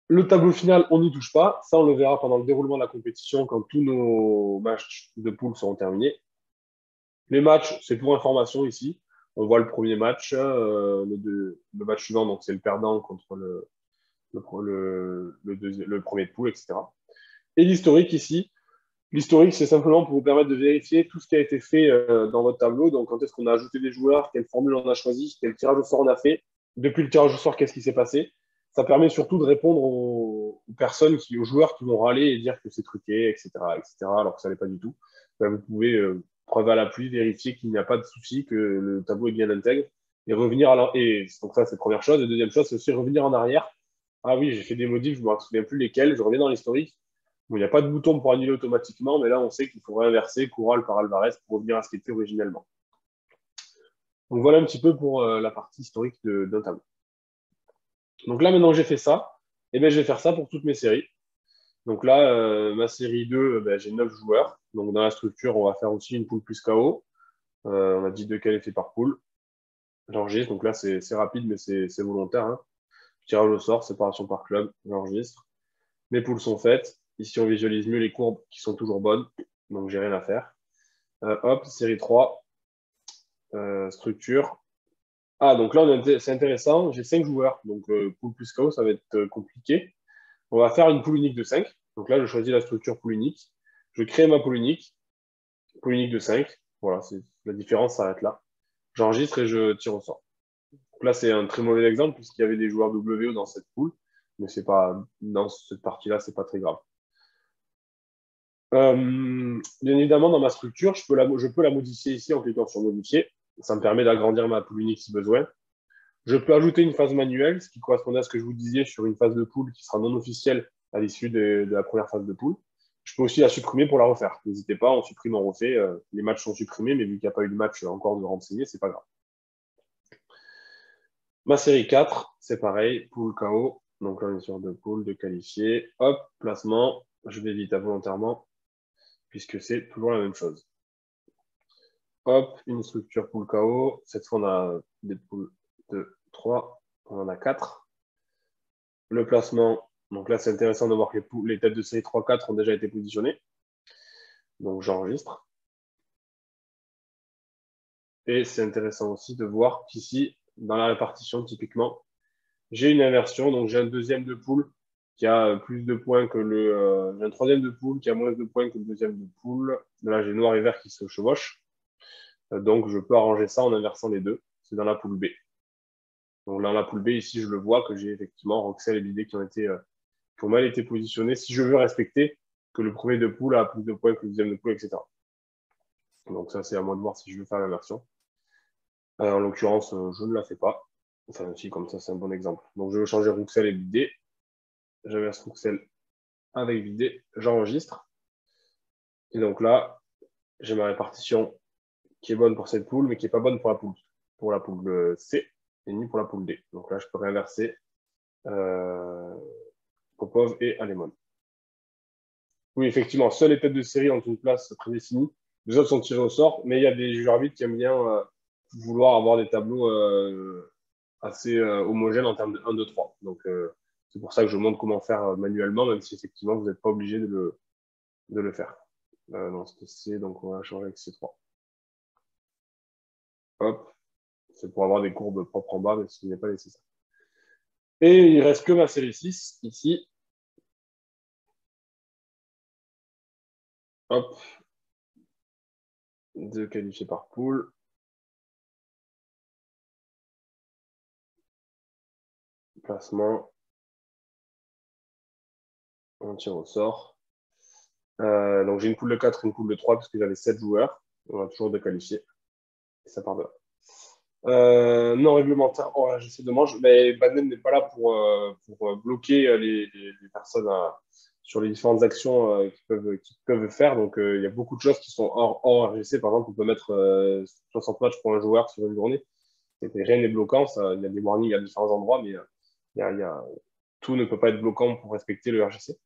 Le tableau final, on n'y touche pas. Ça, on le verra pendant le déroulement de la compétition quand tous nos matchs de poule seront terminés. Les matchs, c'est pour information ici. On voit le premier match, le match suivant, donc c'est le perdant contre le premier de poule, etc. Et l'historique ici. L'historique, c'est simplement pour vous permettre de vérifier tout ce qui a été fait dans votre tableau. Donc, quand est-ce qu'on a ajouté des joueurs, quelle formule on a choisi, quel tirage au sort on a fait. Depuis le tirage au sort, qu'est-ce qui s'est passé. Ça permet surtout de répondre aux personnes, aux joueurs qui vont râler et dire que c'est truqué, etc., etc., alors que ça n'est pas du tout. Ben, vous pouvez, preuve à l'appui, vérifier qu'il n'y a pas de souci, que le tableau est bien intègre et revenir et donc ça, c'est la première chose. Et deuxième chose, c'est aussi revenir en arrière. Ah oui, j'ai fait des modifs, je ne me souviens plus lesquels. Je reviens dans l'historique. Bon, il n'y a pas de bouton pour annuler automatiquement, mais là, on sait qu'il faudrait inverser Coural par Alvarez pour revenir à ce qui était originellement. Donc voilà un petit peu pour la partie historique d'un tableau. Donc là, maintenant que j'ai fait ça, eh bien, je vais faire ça pour toutes mes séries. Donc là, ma série 2, ben, j'ai 9 joueurs. Donc dans la structure, on va faire aussi une poule plus KO. On a dit de qualifiés par poule. J'enregistre, donc là, c'est rapide, mais c'est volontaire. Hein. Tirage au sort, séparation par club, j'enregistre. Mes poules sont faites. Ici, on visualise mieux les courbes qui sont toujours bonnes. Donc, j'ai rien à faire. Hop, série 3, structure. Ah, donc là, c'est intéressant. J'ai 5 joueurs. Donc, poule plus KO, ça va être compliqué. On va faire une poule unique de 5. Donc là, je choisis la structure poule unique. Je crée ma poule unique de 5. Voilà, la différence s'arrête là. J'enregistre et je tire au sort. Donc là, c'est un très mauvais exemple puisqu'il y avait des joueurs WO dans cette poule. Mais c'est pas, dans cette partie-là, c'est pas très grave. Bien évidemment, dans ma structure, je peux la modifier ici en cliquant sur modifier. Ça me permet d'agrandir ma poule unique si besoin. Je peux ajouter une phase manuelle, ce qui correspondait à ce que je vous disais sur une phase de poule qui sera non officielle à l'issue de la première phase de poule. Je peux aussi la supprimer pour la refaire. N'hésitez pas, on supprime, on refait. Les matchs sont supprimés, mais vu qu'il n'y a pas eu de match encore de renseigner, c'est pas grave. Ma série 4, c'est pareil, poule KO. Donc là, on est sur deux poules, de qualifiés. Hop, placement. Je vais vite volontairement, puisque c'est toujours la même chose. Hop, une structure poule KO. Cette fois, on a des poules de 3. On en a 4. Le placement. Donc là, c'est intéressant de voir que les têtes de série 3-4 ont déjà été positionnées. Donc, j'enregistre. Et c'est intéressant aussi de voir qu'ici, dans la répartition, typiquement, j'ai une inversion. Donc, j'ai un deuxième de poule qui a plus de points que j'ai un troisième de poule qui a moins de points que le deuxième de poule. Là, j'ai noir et vert qui se chevauchent. Donc, je peux arranger ça en inversant les deux. C'est dans la poule B. Donc, dans la poule B, ici, je le vois que j'ai effectivement Roxel et Bidé qui ont mal été positionnés. Si je veux respecter que le premier de poule a plus de points que le deuxième de poule, etc. Donc, ça, c'est à moi de voir si je veux faire l'inversion. En l'occurrence, je ne la fais pas. Enfin, si, comme ça, c'est un bon exemple. Donc, je veux changer Roxel et Bidé. J'inverse Roxel avec Bidé. J'enregistre. Et donc là, j'ai ma répartition qui est bonne pour cette poule, mais qui n'est pas bonne pour la poule C et ni pour la poule D. Donc là, je peux réinverser Popov et Alemon. Oui, effectivement, seules les têtes de série ont une place prédéfinie. Les autres sont tirés au sort, mais il y a des joueurs arbitres qui aiment bien vouloir avoir des tableaux assez homogènes en termes de 1, 2, 3. Donc, c'est pour ça que je montre comment faire manuellement, même si effectivement, vous n'êtes pas obligé de le faire. Non, c'était C, donc on va changer avec C3. Hop, C'est pour avoir des courbes propres en bas, mais ce n'est pas nécessaire. Et il ne reste que ma série 6, ici. Hop. 2 qualifiés par poule. Placement. On tire au sort. Donc j'ai une poule de 4 et une poule de 3 parce que j'avais 7 joueurs. On va toujours déqualifier. Et ça part de là. Non réglementaire, oh, j'essaie de manger, mais Badnet n'est pas là pour bloquer les personnes sur les différentes actions qu'ils peuvent faire. Donc, il y a beaucoup de choses qui sont hors RGC. Par exemple, on peut mettre 60 matchs pour un joueur sur une journée. Rien n'est bloquant. Ça, il y a des warnings à différents endroits, mais tout ne peut pas être bloquant pour respecter le RGC.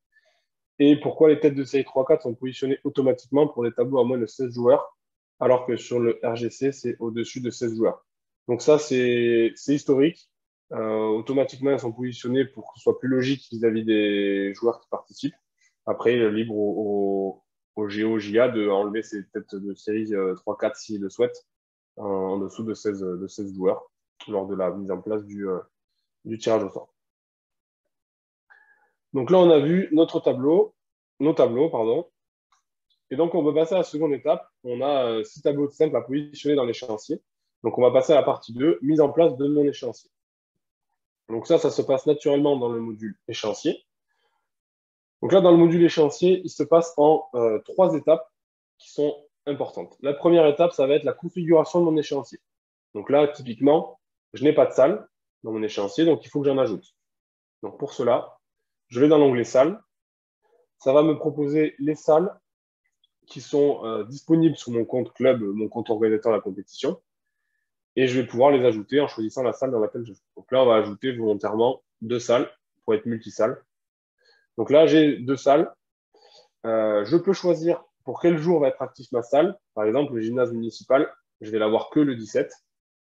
Et pourquoi les têtes de série 3-4 sont positionnées automatiquement pour les tableaux à moins de 16 joueurs, alors que sur le RGC, c'est au-dessus de 16 joueurs. Donc ça, c'est historique. Automatiquement, elles sont positionnées pour que ce soit plus logique vis-à-vis des joueurs qui participent. Après, libre au GO, JA de enlever ces têtes de série 3-4 s'ils le souhaitent, en dessous de 16 joueurs, lors de la mise en place du tirage au sort. Donc là, on a vu nos tableaux, pardon. Et donc, on va passer à la seconde étape. On a 6 tableaux simples à positionner dans l'échéancier. Donc, on va passer à la partie 2, mise en place de mon échéancier. Donc ça se passe naturellement dans le module échéancier. Donc là, dans le module échéancier, il se passe en 3 étapes qui sont importantes. La première étape, ça va être la configuration de mon échéancier. Donc là, typiquement, je n'ai pas de salle dans mon échéancier, donc il faut que j'en ajoute. Donc pour cela, je vais dans l'onglet salles. Ça va me proposer les salles qui sont disponibles sur mon compte club, mon compte organisateur de la compétition. Et je vais pouvoir les ajouter en choisissant la salle dans laquelle je joue. Donc là, on va ajouter volontairement 2 salles pour être multisalles. Donc là, j'ai 2 salles. Je peux choisir pour quel jour va être actif ma salle. Par exemple, le gymnase municipal, je vais l'avoir que le 17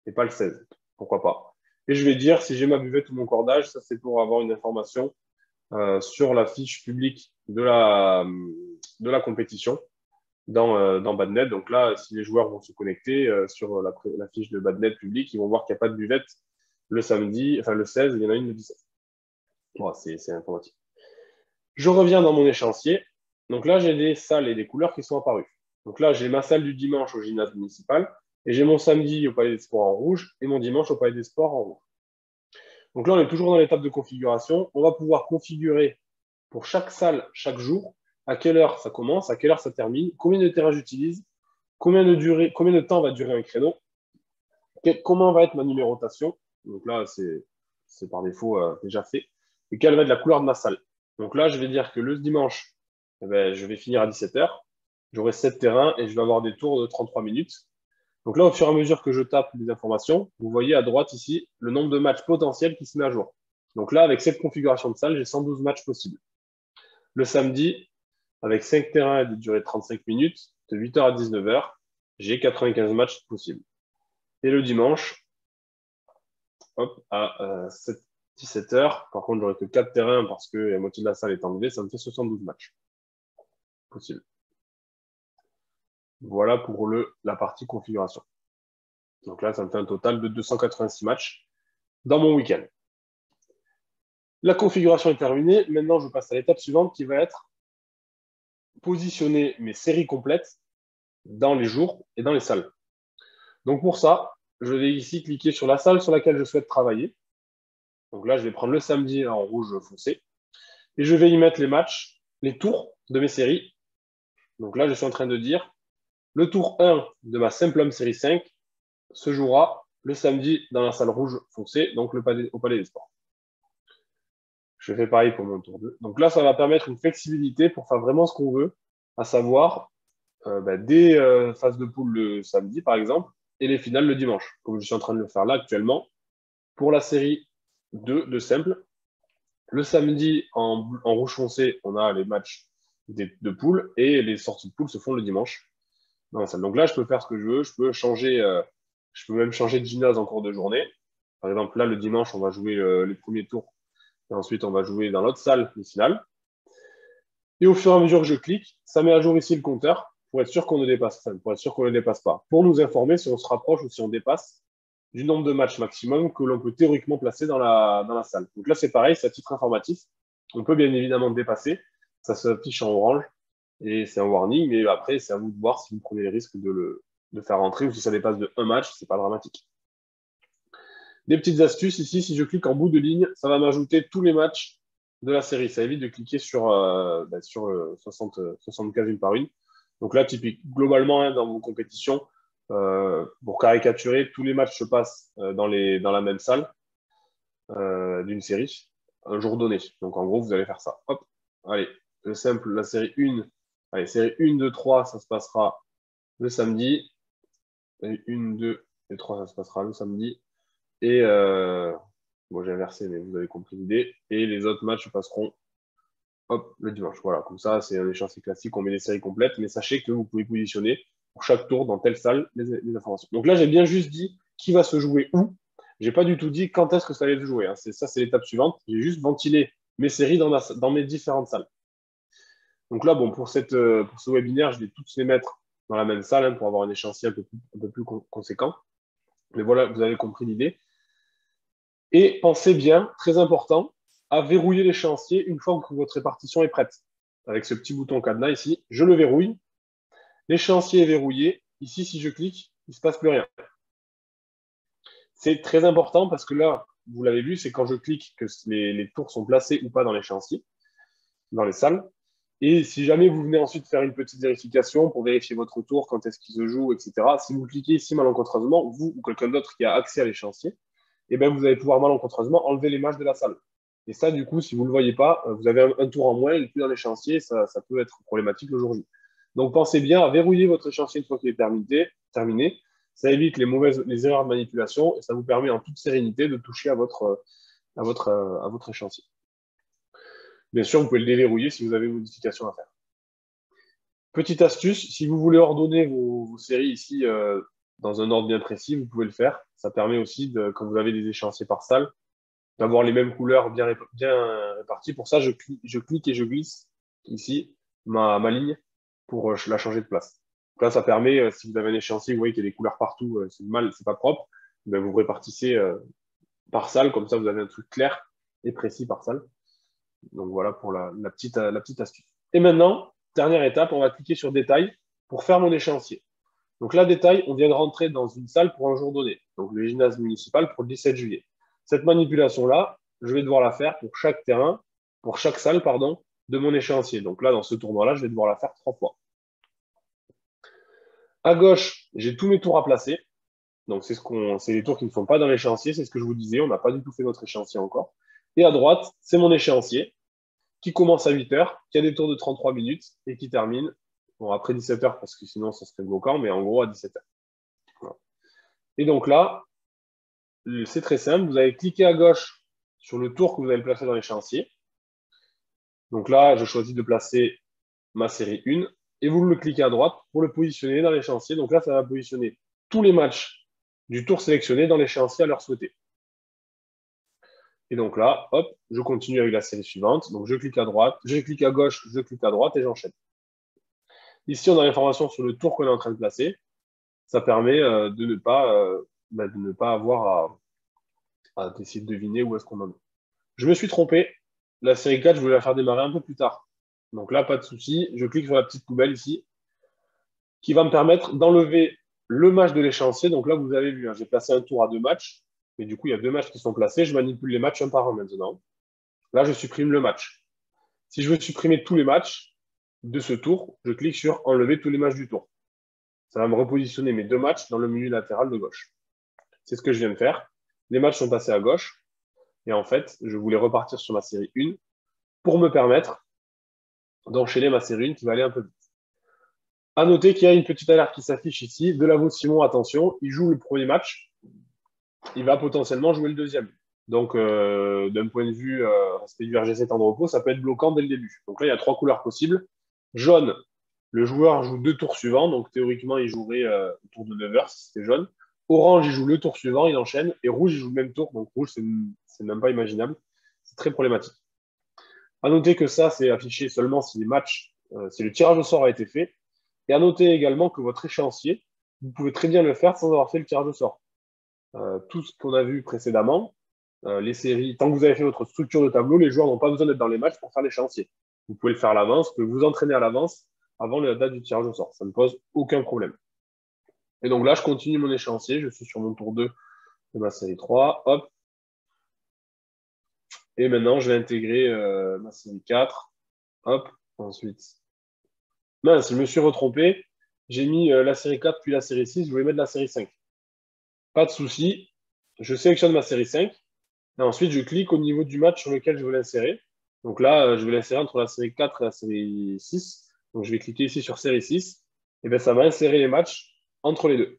et pas le 16. Pourquoi pas. Et je vais dire si j'ai ma buvette ou mon cordage. Ça, c'est pour avoir une information sur la fiche publique de la compétition dans Badnet. Donc là, si les joueurs vont se connecter sur la fiche de Badnet public, ils vont voir qu'il n'y a pas de buvette le samedi, enfin le 16, il y en a une le 17. Bon, c'est informatique. Je reviens dans mon échéancier. Donc là, j'ai des salles et des couleurs qui sont apparues. Donc là, j'ai ma salle du dimanche au gymnase municipal et j'ai mon samedi au Palais des Sports en rouge et mon dimanche au Palais des Sports en rouge. Donc là, on est toujours dans l'étape de configuration. On va pouvoir configurer pour chaque salle, chaque jour, à quelle heure ça commence, à quelle heure ça termine, combien de terrains j'utilise, combien de temps va durer un créneau, comment va être ma numérotation. Donc là, c'est par défaut déjà fait. Et quelle va être la couleur de ma salle. Donc là, je vais dire que le dimanche, eh ben, je vais finir à 17h. J'aurai 7 terrains et je vais avoir des tours de 33 minutes. Donc là, au fur et à mesure que je tape des informations, vous voyez à droite ici le nombre de matchs potentiels qui se met à jour. Donc là, avec cette configuration de salle, j'ai 112 matchs possibles. Le samedi, avec 5 terrains et de durée de 35 minutes, de 8h à 19h, j'ai 95 matchs possibles. Et le dimanche, hop, à 17h, par contre, j'aurai que 4 terrains parce que la moitié de la salle est enlevée, ça me fait 72 matchs possibles. Voilà pour la partie configuration. Donc là, ça me fait un total de 286 matchs dans mon week-end. La configuration est terminée. Maintenant, je passe à l'étape suivante qui va être positionner mes séries complètes dans les jours et dans les salles. Donc pour ça, je vais ici cliquer sur la salle sur laquelle je souhaite travailler. Donc là, je vais prendre le samedi en rouge foncé. Et je vais y mettre les matchs, les tours de mes séries. Donc là, je suis en train de dire le tour 1 de ma simple homme série 5 se jouera le samedi dans la salle rouge foncé, donc au Palais des Sports. Je fais pareil pour mon tour 2. Donc là, ça va permettre une flexibilité pour faire vraiment ce qu'on veut, à savoir des phases de poule le samedi, par exemple, et les finales le dimanche, comme je suis en train de le faire là actuellement. Pour la série 2 de simple, le samedi, en rouge foncé, on a les matchs de poule et les sorties de poule se font le dimanche dans la salle. Donc là, je peux faire ce que je veux. Je peux même changer de gymnase en cours de journée. Par exemple, là, le dimanche, on va jouer les premiers tours et ensuite, on va jouer dans l'autre salle, les finales. Et au fur et à mesure que je clique, ça met à jour ici le compteur pour être sûr qu'on ne dépasse pas. Pour nous informer si on se rapproche ou si on dépasse du nombre de matchs maximum que l'on peut théoriquement placer dans la salle. Donc là, c'est pareil, c'est à titre informatif. On peut bien évidemment dépasser. Ça s'affiche en orange et c'est un warning. Mais après, c'est à vous de voir si vous prenez le risque de faire rentrer ou si ça dépasse de un match, c'est pas dramatique. Des petites astuces ici, si je clique en bout de ligne, ça va m'ajouter tous les matchs de la série. Ça évite de cliquer sur 75 une par une. Donc là, typique, globalement, hein, dans vos compétitions, pour caricaturer, tous les matchs se passent dans la même salle d'une série, un jour donné. Donc en gros, vous allez faire ça. Hop, allez, le simple, la série 1. Allez, série 1, 2, 3, ça se passera le samedi. Et 1, 2 et 3, ça se passera le samedi. Et bon, j'ai inversé, mais vous avez compris l'idée. Et les autres matchs se passeront hop, le dimanche. Voilà, comme ça, c'est un échéancier classique. On met les séries complètes, mais sachez que vous pouvez positionner pour chaque tour dans telle salle les informations. Donc là, j'ai bien juste dit qui va se jouer où. J'ai pas du tout dit quand est-ce que ça allait se jouer. Hein. Ça, c'est l'étape suivante. J'ai juste ventilé mes séries dans mes différentes salles. Donc là, bon, pour ce webinaire, je vais tous les mettre dans la même salle hein, pour avoir un échéancier un peu plus conséquent. Mais voilà, vous avez compris l'idée. Et pensez bien, très important, à verrouiller l'échéancier une fois que votre répartition est prête. Avec ce petit bouton cadenas ici, je le verrouille. L'échéancier est verrouillé. Ici, si je clique, il ne se passe plus rien. C'est très important parce que là, vous l'avez vu, c'est quand je clique que les tours sont placés ou pas dans l'échéancier, dans les salles. Et si jamais vous venez ensuite faire une petite vérification pour vérifier votre tour, quand est-ce qu'il se joue, etc., si vous cliquez ici malencontreusement, vous ou quelqu'un d'autre qui a accès à l'échéancier, eh bien, vous allez pouvoir malencontreusement enlever les matchs de la salle. Et ça, du coup, si vous ne le voyez pas, vous avez un tour en moins, il n'est plus dans l'échéancier, ça peut être problématique le jour J. Donc, pensez bien à verrouiller votre échéancier une fois qu'il est terminé. Ça évite les erreurs de manipulation et ça vous permet en toute sérénité de toucher à votre échéancier. Bien sûr, vous pouvez le déverrouiller si vous avez une modification à faire. Petite astuce, si vous voulez ordonner vos séries ici dans un ordre bien précis, vous pouvez le faire. Ça permet aussi, quand vous avez des échéanciers par salle, d'avoir les mêmes couleurs bien réparties. Pour ça, je clique et je glisse ici ma ligne pour la changer de place. Donc là, ça permet, si vous avez un échéancier, vous voyez qu'il y a des couleurs partout, c'est pas propre, ben vous répartissez par salle, comme ça vous avez un truc clair et précis par salle. Donc voilà pour la petite astuce. Et maintenant, dernière étape, on va cliquer sur Détail pour faire mon échéancier. Donc là, Détail, on vient de rentrer dans une salle pour un jour donné, donc le gymnase municipal pour le 17 juillet. Cette manipulation-là, je vais devoir la faire pour chaque terrain, pour chaque salle, pardon, de mon échéancier. Donc là, dans ce tournoi-là, je vais devoir la faire 3 fois. À gauche, j'ai tous mes tours à placer. Donc c'est les tours qui ne sont pas dans l'échéancier, c'est ce que je vous disais, on n'a pas du tout fait notre échéancier encore. Et à droite, c'est mon échéancier qui commence à 8 heures, qui a des tours de 33 minutes et qui termine bon, après 17 heures parce que sinon ça serait bloquant, mais en gros à 17 heures. Voilà. Et donc là, c'est très simple, vous allez cliquer à gauche sur le tour que vous allez placer dans l'échéancier. Donc là, je choisis de placer ma série 1 et vous le cliquez à droite pour le positionner dans l'échéancier. Donc là, ça va positionner tous les matchs du tour sélectionné dans l'échéancier à l'heure souhaitée. Et donc là, hop, je continue avec la série suivante. Donc je clique à droite, je clique à gauche, je clique à droite et j'enchaîne. Ici, on a l'information sur le tour qu'on est en train de placer. Ça permet de ne pas avoir à essayer de deviner où est-ce qu'on en est. Je me suis trompé. La série 4, je voulais la faire démarrer un peu plus tard. Donc là, pas de souci. Je clique sur la petite poubelle ici, qui va me permettre d'enlever le match de l'échéancier. Donc là, vous avez vu, hein, j'ai placé un tour à 2 matchs. Mais du coup, il y a 2 matchs qui sont placés. Je manipule les matchs un par un maintenant. Là, je supprime le match. Si je veux supprimer tous les matchs de ce tour, je clique sur enlever tous les matchs du tour. Ça va me repositionner mes 2 matchs dans le menu latéral de gauche. C'est ce que je viens de faire. Les matchs sont passés à gauche. Et en fait, je voulais repartir sur ma série 1 pour me permettre d'enchaîner ma série 1 qui va aller un peu vite. À noter qu'il y a une petite alerte qui s'affiche ici. Delaveau Simon, attention, il joue le premier match. Il va potentiellement jouer le deuxième. Donc, d'un point de vue respect du RGC temps de repos, ça peut être bloquant dès le début. Donc là, il y a 3 couleurs possibles. Jaune, le joueur joue 2 tours suivants. Donc, théoriquement, il jouerait autour de 9 heures si c'était jaune. Orange, il joue le tour suivant, il enchaîne. Et rouge, il joue le même tour. Donc, rouge, c'est même pas imaginable. C'est très problématique. À noter que ça, c'est affiché seulement si les matchs, si le tirage au sort a été fait. Et à noter également que votre échéancier, vous pouvez très bien le faire sans avoir fait le tirage au sort. tout ce qu'on a vu précédemment, les séries, tant que vous avez fait votre structure de tableau, les joueurs n'ont pas besoin d'être dans les matchs pour faire l'échéancier. Vous pouvez le faire à l'avance, vous pouvez vous entraîner à l'avance avant la date du tirage au sort. Ça ne pose aucun problème. Et donc là, je continue mon échéancier. Je suis sur mon tour 2 de ma série 3. Hop. Et maintenant, je vais intégrer ma série 4. Hop. Ensuite. Mince, je me suis retrompé. J'ai mis la série 4 puis la série 6. Je voulais mettre la série 5. Pas de souci. Je sélectionne ma série 5. Et ensuite, je clique au niveau du match sur lequel je veux l'insérer. Donc là, je vais l'insérer entre la série 4 et la série 6. Donc je vais cliquer ici sur série 6. Et bien, ça va insérer les matchs entre les deux.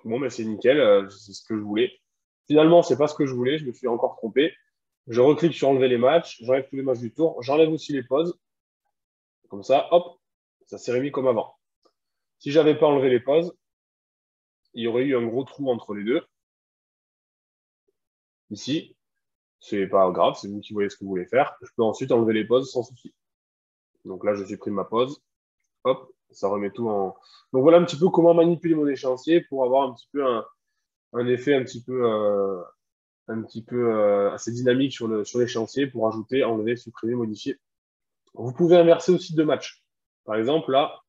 Bon, ben c'est nickel, c'est ce que je voulais. Finalement, c'est pas ce que je voulais, je me suis encore trompé. Je reclique sur enlever les matchs, j'enlève tous les matchs du tour, j'enlève aussi les pauses. Comme ça, hop, ça s'est remis comme avant. Si j'avais pas enlevé les pauses, il y aurait eu un gros trou entre les deux. Ici, c'est pas grave, c'est vous qui voyez ce que vous voulez faire. Je peux ensuite enlever les pauses sans souci. Donc là, je supprime ma pause. Hop, ça remet tout en... Donc voilà un petit peu comment manipuler mon échéancier pour avoir un petit peu un effet un petit peu assez dynamique sur l'échéancier pour ajouter, enlever, supprimer, modifier. Vous pouvez inverser aussi deux matchs. Par exemple, là,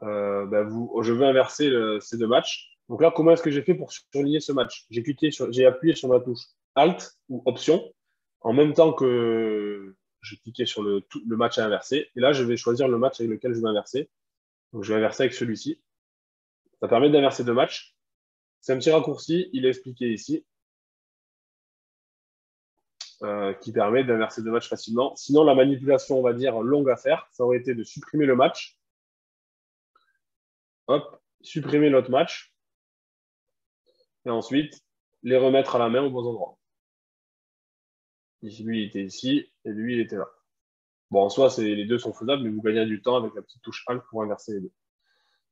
je veux inverser ces deux matchs. Donc là, comment est-ce que j'ai fait pour surligner ce match? J'ai appuyé sur ma touche Alt ou Option en même temps que j'ai cliqué sur le match à inverser. Et là, je vais choisir le match avec lequel je veux inverser. Donc, je vais inverser avec celui-ci. Ça permet d'inverser deux matchs. C'est un petit raccourci, il est expliqué ici. Qui permet d'inverser deux matchs facilement. Sinon, la manipulation, on va dire, longue à faire, ça aurait été de supprimer le match. Hop, supprimer l'autre match. Et ensuite, les remettre à la main aux bons endroits. Ici, lui, il était ici, et lui, il était là. Bon, en soi, les deux sont faisables, mais vous gagnez du temps avec la petite touche Alt pour inverser les deux.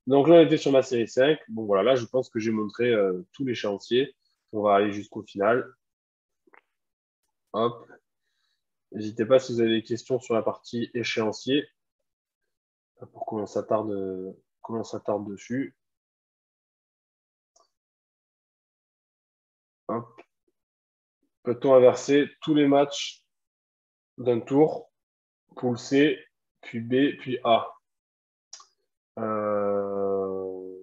Donc là, on était sur ma série 5. Bon, voilà, là, je pense que j'ai montré tous les échéanciers. On va aller jusqu'au final. Hop. N'hésitez pas si vous avez des questions sur la partie échéancier pour qu'on s'attarde dessus. Hop. Peut-on inverser tous les matchs d'un tour, poule C, puis B, puis A? Peut-on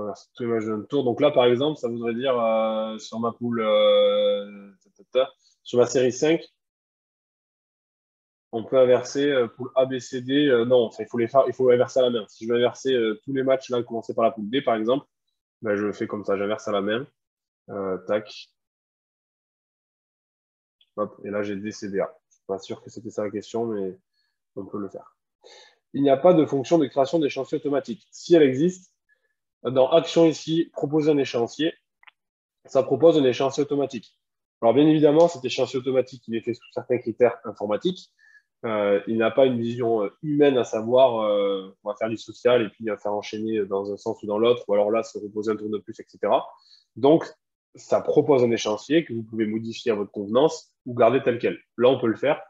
inverser tous les matchs d'un tour? Donc là, par exemple, ça voudrait dire sur ma poule, sur ma série 5, on peut inverser poule A, B, C, D. Non, il faut inverser à la main. Si je veux inverser tous les matchs, là, commencer par la poule D, par exemple, ben, je le fais comme ça, j'inverse à la main. Tac. Hop, et là, j'ai D, C, D, A. Je suis pas sûr que c'était ça la question, mais on peut le faire. Il n'y a pas de fonction de création d'échéancier automatique. Si elle existe, dans Action ici, proposer un échéancier, ça propose un échéancier automatique. Alors bien évidemment, cet échéancier automatique, il est fait sous certains critères informatiques. Il n'a pas une vision humaine à savoir, on va faire du social et puis faire enchaîner dans un sens ou dans l'autre, ou alors là, se reposer un tour de plus, etc. Donc, ça propose un échéancier que vous pouvez modifier à votre convenance ou garder tel quel. Là, on peut le faire.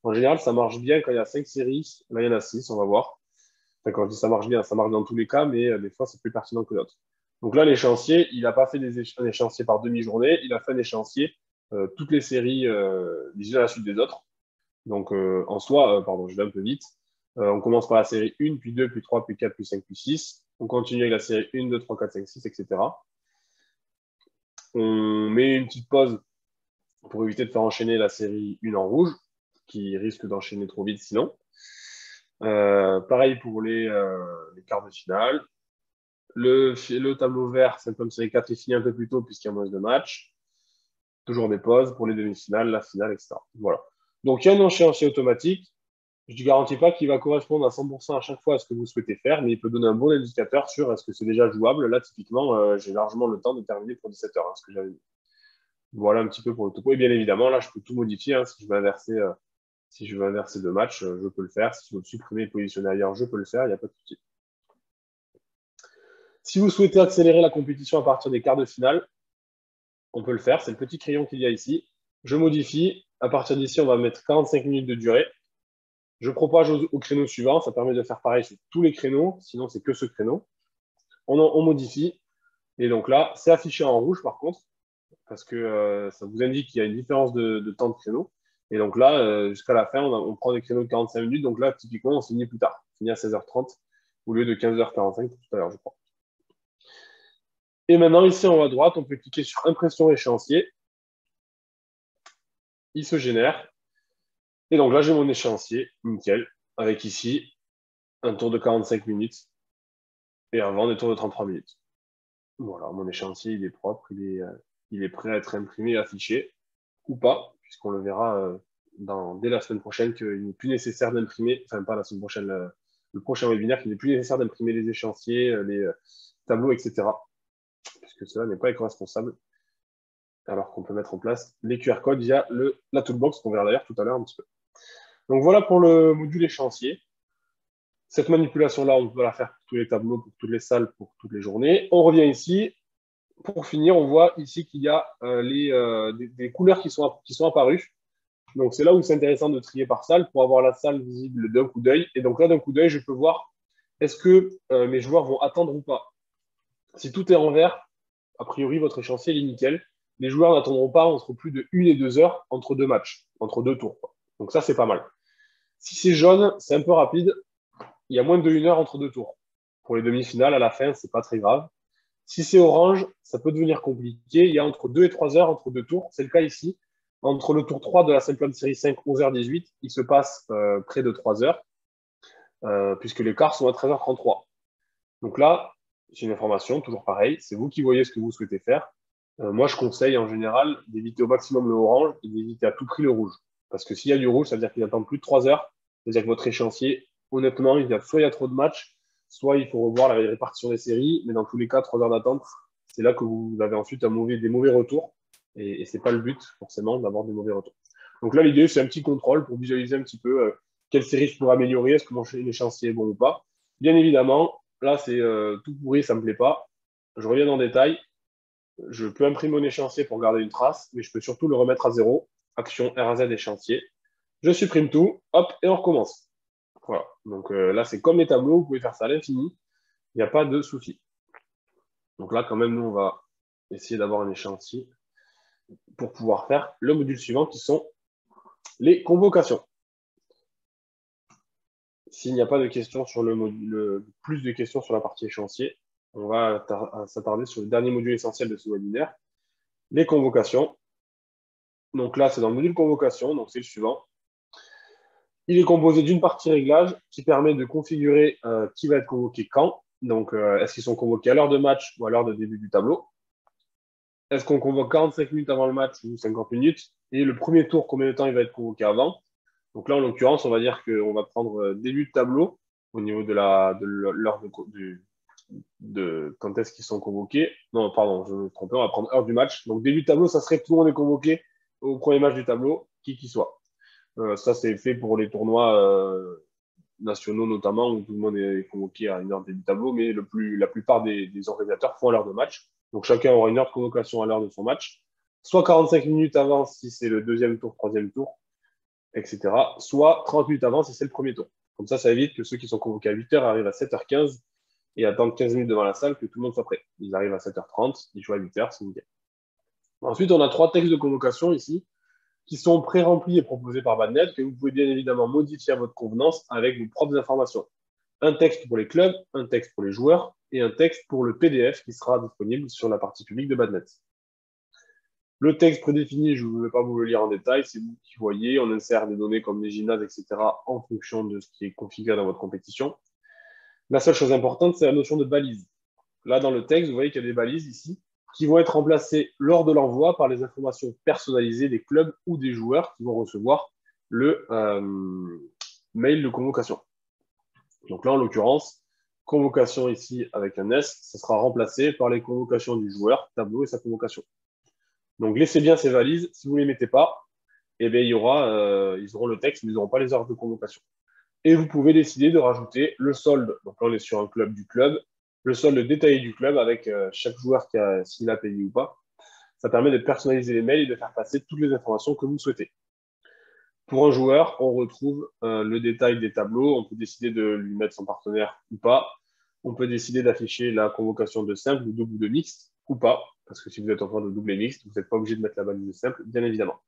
En général, ça marche bien quand il y a 5 séries. Là, il y en a 6, on va voir. Enfin, quand je dis ça marche bien, ça marche dans tous les cas, mais des fois, c'est plus pertinent que d'autres. Donc là, l'échéancier, il n'a pas fait un échéancier par demi-journée, il a fait un échéancier toutes les séries les unes à la suite des autres. Donc en soi, pardon, je vais un peu vite. On commence par la série 1, puis 2, puis 3, puis 4, puis 5, puis 6. On continue avec la série 1, 2, 3, 4, 5, 6, etc. On met une petite pause pour éviter de faire enchaîner la série 1 en rouge, qui risque d'enchaîner trop vite sinon. Pareil pour les quarts de finale. Le tableau vert, c'est comme série 4, il finit un peu plus tôt puisqu'il y a moins de matchs. Toujours des pauses pour les demi-finales, la finale, etc. Voilà. Donc, il y a un échéancier automatique. Je ne garantis pas qu'il va correspondre à 100% à chaque fois à ce que vous souhaitez faire, mais il peut donner un bon indicateur sur est-ce que c'est déjà jouable. Là, typiquement, j'ai largement le temps de terminer pour 17 heures, hein, ce que j'avais dit. Voilà un petit peu pour le topo. Et bien évidemment, là, je peux tout modifier. Hein, si je veux inverser deux matchs, je peux le faire. Si je veux supprimer et positionner ailleurs, je peux le faire. Il n'y a pas de souci. Si vous souhaitez accélérer la compétition à partir des quarts de finale, on peut le faire. C'est le petit crayon qu'il y a ici. Je modifie. À partir d'ici, on va mettre 45 minutes de durée. Je propage au créneau suivant. Ça permet de faire pareil sur tous les créneaux. Sinon, c'est que ce créneau. On modifie. Et donc là, c'est affiché en rouge par contre, parce que ça vous indique qu'il y a une différence de temps de créneau. Et donc là, jusqu'à la fin, on prend des créneaux de 45 minutes. Donc là, typiquement, on finit plus tard. On finit à 16h30 au lieu de 15h45 tout à l'heure, je crois. Et maintenant, ici en haut à droite, on peut cliquer sur impression échéancier. Il se génère. Et donc là, j'ai mon échéancier, nickel, avec ici un tour de 45 minutes et avant des tours de 33 minutes. Voilà, mon échéancier, il est propre, il est prêt à être imprimé et affiché, ou pas, puisqu'on le verra dès la semaine prochaine qu'il n'est plus nécessaire d'imprimer, enfin pas la semaine prochaine, le prochain webinaire, qu'il n'est plus nécessaire d'imprimer les échéanciers, les tableaux, etc. Puisque cela n'est pas éco-responsable, alors qu'on peut mettre en place les QR codes via la toolbox, qu'on verra d'ailleurs tout à l'heure un petit peu. Donc voilà pour le module échéancier. Cette manipulation-là, on peut la faire pour tous les tableaux, pour toutes les salles, pour toutes les journées. On revient ici. Pour finir, on voit ici qu'il y a des couleurs qui sont apparues. Donc, c'est là où c'est intéressant de trier par salle pour avoir la salle visible d'un coup d'œil. Et donc là, d'un coup d'œil, je peux voir est-ce que mes joueurs vont attendre ou pas. Si tout est en vert, a priori, votre échéancier est nickel. Les joueurs n'attendront pas entre plus de 1 et 2 heures entre deux matchs, entre deux tours. Donc ça, c'est pas mal. Si c'est jaune, c'est un peu rapide. Il y a moins de 1 heure entre deux tours. Pour les demi-finales, à la fin, c'est pas très grave. Si c'est orange, ça peut devenir compliqué. Il y a entre 2 et 3 heures entre deux tours. C'est le cas ici. Entre le tour 3 de la Simple Série 5, 11h18, il se passe près de 3 heures, puisque les quarts sont à 13h33. Donc là, c'est une information, toujours pareil. C'est vous qui voyez ce que vous souhaitez faire. Moi, je conseille en général d'éviter au maximum le orange et d'éviter à tout prix le rouge. Parce que s'il y a du rouge, ça veut dire qu'il attend plus de 3 heures. C'est-à-dire que votre échéancier, honnêtement, soit il y a trop de matchs, soit il faut revoir la répartition des séries. Mais dans tous les cas, 3 heures d'attente, c'est là que vous avez ensuite des mauvais retours. Et ce n'est pas le but, forcément, d'avoir des mauvais retours. Donc là, l'idée, c'est un petit contrôle pour visualiser un petit peu quelle série je pourrais améliorer, est-ce que mon échéancier est bon ou pas. Bien évidemment, là, c'est tout pourri, ça ne me plaît pas. Je reviens en détail. Je peux imprimer mon échéancier pour garder une trace, mais je peux surtout le remettre à zéro. Action RZ échéancier. Je supprime tout, hop, et on recommence. Voilà. Donc là, c'est comme les tableaux, vous pouvez faire ça à l'infini. Il n'y a pas de souci. Donc là, quand même, nous, on va essayer d'avoir un échéancier pour pouvoir faire le module suivant qui sont les convocations. S'il n'y a pas de questions sur le module, plus de questions sur la partie échéancier, on va s'attarder sur le dernier module essentiel de ce webinaire, les convocations. Donc là, c'est dans le module convocation, donc c'est le suivant. Il est composé d'une partie réglage qui permet de configurer qui va être convoqué quand. Donc, est-ce qu'ils sont convoqués à l'heure de match ou à l'heure de début du tableau? Est-ce qu'on convoque 45 minutes avant le match ou 50 minutes? Et le premier tour, combien de temps il va être convoqué avant? Donc là, en l'occurrence, on va dire qu'on va prendre début de tableau au niveau de l'heure de quand est-ce qu'ils sont convoqués. Non, pardon, je me trompe, on va prendre heure du match. Donc début de tableau, ça serait que tout le monde est convoqué au premier match du tableau, qui soit. Ça, c'est fait pour les tournois nationaux notamment, où tout le monde est convoqué à une heure début de tableau, mais la plupart des organisateurs font à l'heure de match. Donc chacun aura une heure de convocation à l'heure de son match. Soit 45 minutes avant si c'est le deuxième tour, troisième tour, etc. Soit 30 minutes avant si c'est le premier tour. Comme ça évite que ceux qui sont convoqués à 8h arrivent à 7h15 et attendent 15 minutes devant la salle que tout le monde soit prêt. Ils arrivent à 7h30, ils jouent à 8h, c'est nickel. Ensuite, on a 3 textes de convocation ici qui sont pré-remplis et proposés par Badnet, que vous pouvez bien évidemment modifier à votre convenance avec vos propres informations. Un texte pour les clubs, un texte pour les joueurs et un texte pour le PDF qui sera disponible sur la partie publique de Badnet. Le texte prédéfini, je ne vais pas vous le lire en détail, c'est vous qui voyez, on insère des données comme les gymnases, etc. en fonction de ce qui est configuré dans votre compétition. La seule chose importante, c'est la notion de balise. Là, dans le texte, vous voyez qu'il y a des balises ici qui vont être remplacées lors de l'envoi par les informations personnalisées des clubs ou des joueurs qui vont recevoir le mail de convocation. Donc là, en l'occurrence, convocation ici avec un S, ça sera remplacé par les convocations du joueur, tableau et sa convocation. Donc laissez bien ces valises. Si vous ne les mettez pas, eh bien, ils auront le texte, mais ils n'auront pas les heures de convocation. Et vous pouvez décider de rajouter le solde. Donc là, on est sur un club du club. Le solde détaillé du club avec chaque joueur s'il a payé ou pas. Ça permet de personnaliser les mails et de faire passer toutes les informations que vous souhaitez. Pour un joueur, on retrouve le détail des tableaux. On peut décider de lui mettre son partenaire ou pas. On peut décider d'afficher la convocation de simple, de double ou de mixte, ou pas, parce que si vous êtes en train de double et mixte, vous n'êtes pas obligé de mettre la balise de simple, bien évidemment.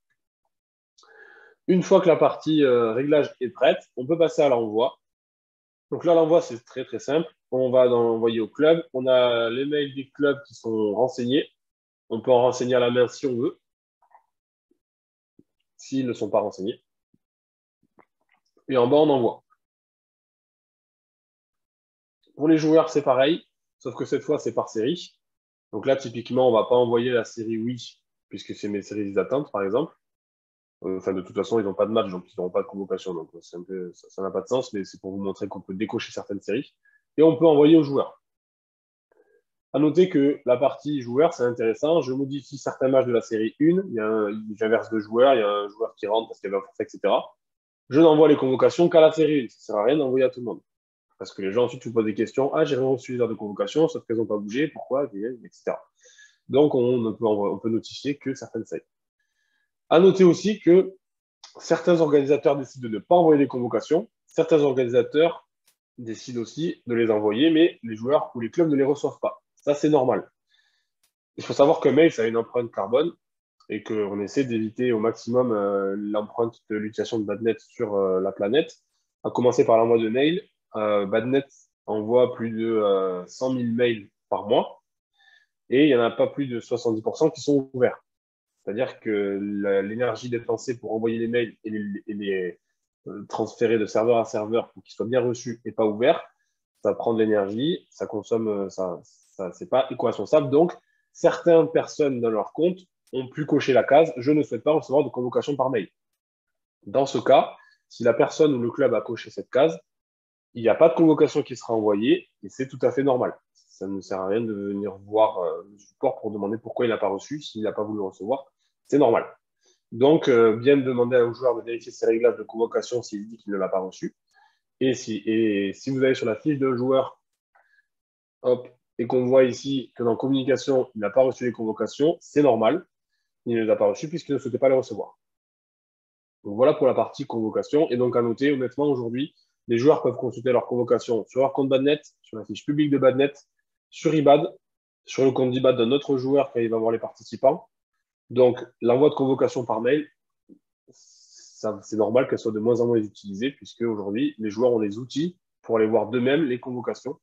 Une fois que la partie réglage est prête, on peut passer à l'envoi. Donc là, l'envoi, c'est très très simple. On va l'envoyer au club. On a les mails des clubs qui sont renseignés. On peut en renseigner à la main si on veut, s'ils ne sont pas renseignés. Et en bas, on envoie. Pour les joueurs, c'est pareil, sauf que cette fois, c'est par série. Donc là, typiquement, on ne va pas envoyer la série oui, puisque c'est mes séries d'attente, par exemple. Enfin, de toute façon, ils n'ont pas de match, donc ils n'auront pas de convocation. Donc un peu, ça n'a pas de sens, mais c'est pour vous montrer qu'on peut décocher certaines séries. Et on peut envoyer aux joueurs. À noter que la partie joueur, c'est intéressant. Je modifie certains matchs de la série 1. J'inverse deux joueurs, il y a un joueur qui rentre parce qu'il y avait un forfait, etc. Je n'envoie les convocations qu'à la série 1. Ça ne sert à rien d'envoyer à tout le monde. Parce que les gens ensuite vous posent des questions. Ah, j'ai rien reçu les heures de convocation, sauf qu'elles n'ont pas bougé, pourquoi, etc. Donc, on peut notifier que certaines séries. À noter aussi que certains organisateurs décident de ne pas envoyer les convocations. Certains organisateurs décident aussi de les envoyer, mais les joueurs ou les clubs ne les reçoivent pas. Ça, c'est normal. Il faut savoir qu'un mail, ça a une empreinte carbone et qu'on essaie d'éviter au maximum l'empreinte de l'utilisation de Badnet sur la planète, à commencer par l'envoi de mails. Badnet envoie plus de 100 000 mails par mois et il n'y en a pas plus de 70% qui sont ouverts. C'est-à-dire que l'énergie dépensée pour envoyer les mails et les transférer de serveur à serveur pour qu'ils soient bien reçus et pas ouverts, ça prend de l'énergie, ça consomme, c'est pas éco-responsable. Donc, certaines personnes dans leur compte ont pu cocher la case « Je ne souhaite pas recevoir de convocation par mail ». Dans ce cas, si la personne ou le club a coché cette case, il n'y a pas de convocation qui sera envoyée et c'est tout à fait normal. Ça ne sert à rien de venir voir le support pour demander pourquoi il n'a pas reçu, s'il n'a pas voulu recevoir. C'est normal. Donc, bien demander au joueur de vérifier ses réglages de convocation s'il dit qu'il ne l'a pas reçu. Et si vous allez sur la fiche de joueur, hop, et qu'on voit ici que dans communication, il n'a pas reçu les convocations, c'est normal. Il ne les a pas reçues puisqu'il ne souhaitait pas les recevoir. Donc voilà pour la partie convocation. Et donc à noter, honnêtement, aujourd'hui, les joueurs peuvent consulter leur convocation sur leur compte Badnet, sur la fiche publique de Badnet, sur IBAD, sur le compte d'IBAD d'un autre joueur quand il va voir les participants. Donc l'envoi de convocation par mail, c'est normal qu'elle soit de moins en moins utilisée puisque aujourd'hui, les joueurs ont des outils pour aller voir d'eux-mêmes les convocations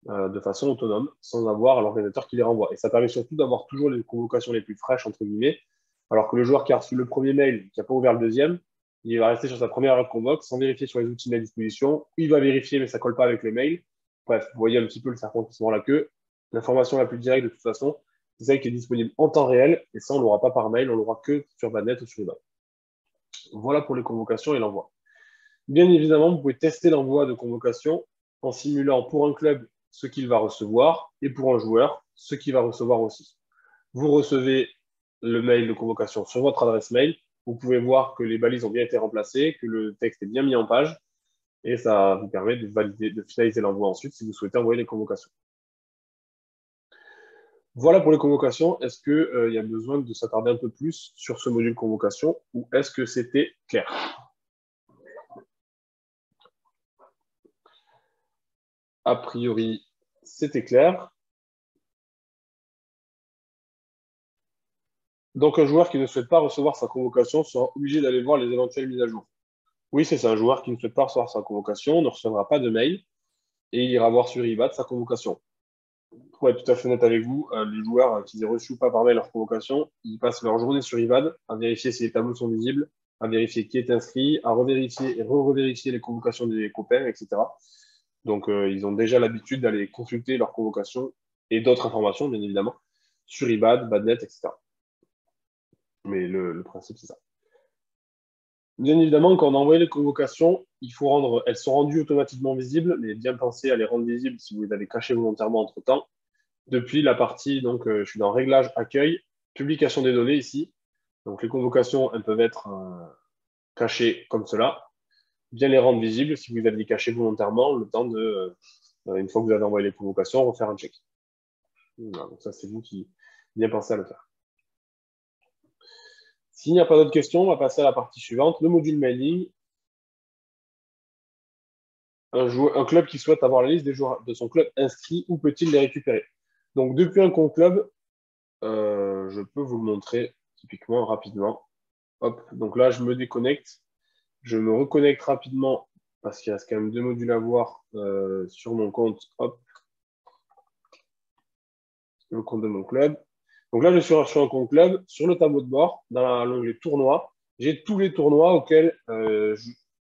de façon autonome, sans avoir l'organisateur qui les renvoie. Et ça permet surtout d'avoir toujours les convocations les plus fraîches, entre guillemets, alors que le joueur qui a reçu le premier mail, qui n'a pas ouvert le deuxième, il va rester sur sa première convoque sans vérifier sur les outils mis à disposition. Il va vérifier, mais ça ne colle pas avec les mails. Bref, vous voyez un petit peu le serpent qui se mord la queue. L'information la plus directe, de toute façon, c'est celle qui est disponible en temps réel, et ça, on ne l'aura pas par mail, on l'aura que sur Badnet ou sur eBay. Voilà pour les convocations et l'envoi. Bien évidemment, vous pouvez tester l'envoi de convocation en simulant pour un club ce qu'il va recevoir et pour un joueur ce qu'il va recevoir aussi. Vous recevez le mail de convocation sur votre adresse mail. Vous pouvez voir que les balises ont bien été remplacées, que le texte est bien mis en page et ça vous permet de valider, de finaliser l'envoi ensuite si vous souhaitez envoyer les convocations. Voilà pour les convocations. Est-ce qu'il y a besoin de s'attarder un peu plus sur ce module convocation ou est-ce que c'était clair? A priori, c'était clair. Donc, un joueur qui ne souhaite pas recevoir sa convocation sera obligé d'aller voir les éventuelles mises à jour. Oui, c'est ça. Un joueur qui ne souhaite pas recevoir sa convocation ne recevra pas de mail et il ira voir sur IBAT sa convocation. Pour être tout à fait honnête avec vous, les joueurs qui aient reçu ou pas par mail leur convocation, ils passent leur journée sur IBAD à vérifier si les tableaux sont visibles, à vérifier qui est inscrit, à revérifier et re-revérifier les convocations des copains, etc. Donc, ils ont déjà l'habitude d'aller consulter leurs convocations et d'autres informations, bien évidemment, sur IBAD, Badnet, etc. Mais le principe, c'est ça. Bien évidemment, quand on envoie les convocations, elles sont rendues automatiquement visibles, mais bien penser à les rendre visibles si vous les avez cachées volontairement entre-temps. Depuis la partie, donc, je suis dans Réglage, Accueil, Publication des données ici. Donc, les convocations, elles peuvent être cachées comme cela. Bien les rendre visibles si vous les aviez cachées volontairement, le temps de, une fois que vous avez envoyé les convocations, refaire un check. Voilà, donc ça, c'est vous qui bien pensez à le faire. S'il n'y a pas d'autres questions, on va passer à la partie suivante, le module mailing. un club qui souhaite avoir la liste des joueurs de son club inscrits, où peut-il les récupérer? Donc, depuis un compte club, je peux vous le montrer typiquement rapidement. Hop, donc là, je me déconnecte. Je me reconnecte rapidement parce qu'il reste quand même deux modules à voir sur mon compte. Hop, le compte de mon club. Donc là, je suis sur un compte club. Sur le tableau de bord, dans l'onglet tournois, j'ai tous les tournois que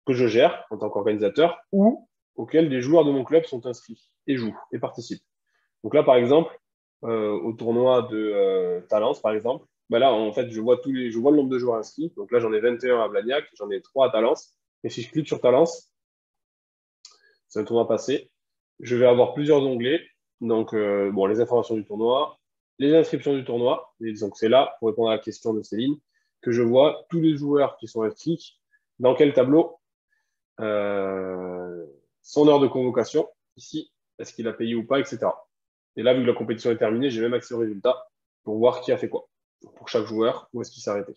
je gère en tant qu'organisateur ou auxquels des joueurs de mon club sont inscrits et jouent et participent. Donc là, par exemple, au tournoi de Talence, par exemple, ben là, en fait, je vois le nombre de joueurs inscrits. Donc là, j'en ai 21 à Blagnac, j'en ai 3 à Talence. Et si je clique sur Talence, c'est un tournoi passé, je vais avoir plusieurs onglets. Donc, bon, les informations du tournoi, les inscriptions du tournoi. Et donc, c'est là, pour répondre à la question de Céline, que je vois tous les joueurs qui sont inscrits, dans quel tableau, son heure de convocation, ici, est-ce qu'il a payé ou pas, etc. Et là, vu que la compétition est terminée, j'ai même accès aux résultats pour voir qui a fait quoi. Pour chaque joueur, où est-ce qu'il s'est arrêté.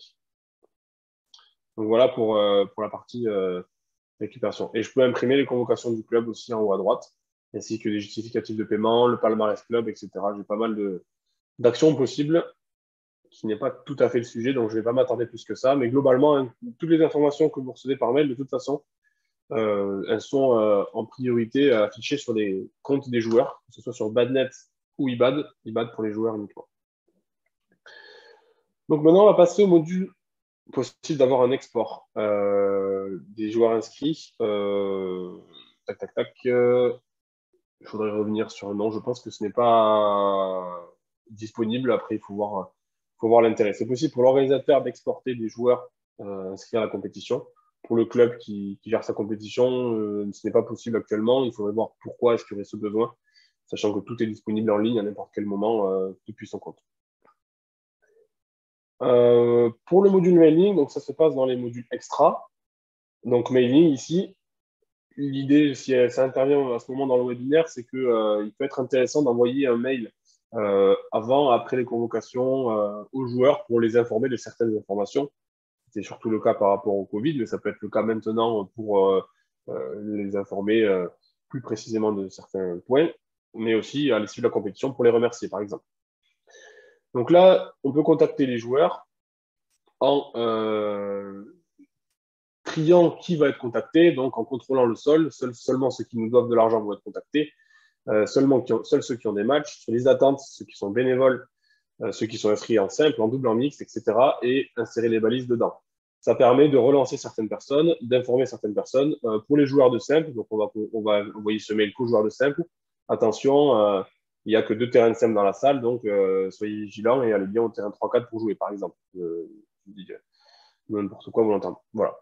Donc voilà pour la partie récupération. Et je peux imprimer les convocations du club aussi en haut à droite, ainsi que les justificatifs de paiement, le palmarès club, etc. J'ai pas mal d'actions possibles, qui n'est pas tout à fait le sujet, donc je ne vais pas m'attarder plus que ça. Mais globalement, hein, toutes les informations que vous recevez par mail, de toute façon, elles sont en priorité affichées sur les comptes des joueurs, que ce soit sur Badnet ou IBAD, IBAD pour les joueurs uniquement. Donc maintenant, on va passer au module possible d'avoir un export des joueurs inscrits. Tac, tac, tac. Il faudrait revenir sur un nom. Je pense que ce n'est pas disponible. Après, faut voir l'intérêt. C'est possible pour l'organisateur d'exporter des joueurs inscrits à la compétition. Pour le club qui gère sa compétition, ce n'est pas possible actuellement. Il faudrait voir pourquoi est-ce qu'il y aurait ce besoin, sachant que tout est disponible en ligne à n'importe quel moment depuis son compte. Pour le module mailing, donc ça se passe dans les modules extra. Donc mailing ici, l'idée, si ça intervient à ce moment dans le webinaire, c'est que il peut être intéressant d'envoyer un mail avant, après les convocations aux joueurs pour les informer de certaines informations. C'est surtout le cas par rapport au Covid, mais ça peut être le cas maintenant pour les informer plus précisément de certains points, mais aussi à l'issue de la compétition pour les remercier, par exemple. Donc là, on peut contacter les joueurs en triant qui va être contacté, donc en contrôlant le sol. Seulement ceux qui nous doivent de l'argent vont être contactés. Seuls ceux qui ont des matchs, sur les attentes, ceux qui sont bénévoles, ceux qui sont inscrits en simple, en double, en mixte, etc. Et insérer les balises dedans. Ça permet de relancer certaines personnes, d'informer certaines personnes. Pour les joueurs de simple, donc on va envoyer ce mail qu'aux joueurs de simple. Attention, il n'y a que 2 terrains de simple dans la salle, donc soyez vigilants et allez bien au terrain 3-4 pour jouer, par exemple. Je dis n'importe quoi, vous l'entendez. Voilà.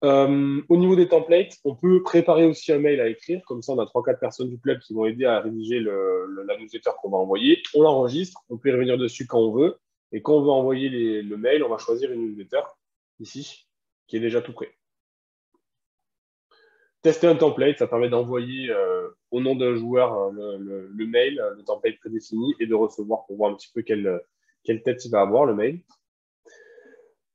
Au niveau des templates, on peut préparer aussi un mail à écrire. Comme ça, on a 3-4 personnes du club qui vont aider à rédiger la newsletter qu'on va envoyer. On l'enregistre, on peut y revenir dessus quand on veut. Et quand on veut envoyer le mail, on va choisir une newsletter, ici, qui est déjà tout prêt. Tester un template, ça permet d'envoyer au nom d'un joueur le mail, le template prédéfini, et de recevoir pour voir un petit peu quelle tête il va avoir, le mail.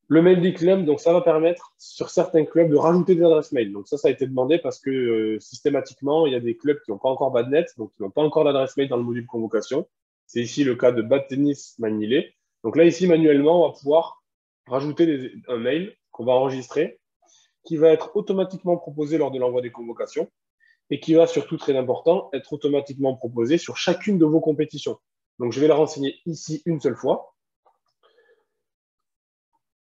Le mail des clubs, donc ça va permettre sur certains clubs de rajouter des adresses mail. Donc ça a été demandé parce que systématiquement, il y a des clubs qui n'ont pas encore Badnet, donc qui n'ont pas encore d'adresse mail dans le module convocation. C'est ici le cas de Bad Tennis Manilé. Donc là, ici, manuellement, on va pouvoir rajouter un mail qu'on va enregistrer, qui va être automatiquement proposé lors de l'envoi des convocations et qui va, surtout très important, être automatiquement proposé sur chacune de vos compétitions. Donc je vais la renseigner ici une seule fois.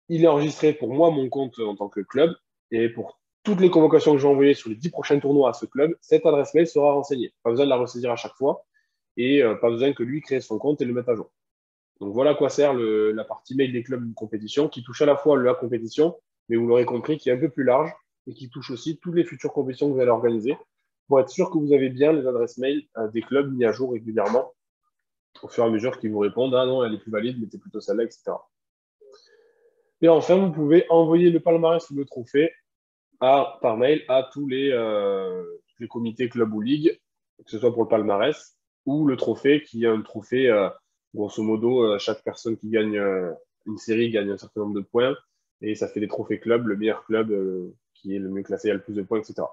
Il est enregistré pour moi, mon compte en tant que club, et pour toutes les convocations que j'ai envoyées sur les 10 prochains tournois à ce club, cette adresse mail sera renseignée. Pas besoin de la ressaisir à chaque fois, et pas besoin que lui crée son compte et le mette à jour. Donc voilà à quoi sert la partie mail des clubs de compétition, qui touche à la fois la compétition, mais vous l'aurez compris, qui est un peu plus large, et qui touche aussi toutes les futures compétitions que vous allez organiser, pour être sûr que vous avez bien les adresses mail des clubs mis à jour régulièrement, au fur et à mesure qu'ils vous répondent, ah non, elle est plus valide, mettez plutôt celle-là, etc. Et enfin, vous pouvez envoyer le palmarès ou le trophée par mail à tous les comités club ou ligue, que ce soit pour le palmarès ou le trophée, qui est un trophée, grosso modo, chaque personne qui gagne une série gagne un certain nombre de points, et ça fait des trophées club, le meilleur club qui est le mieux classé a le plus de points, etc.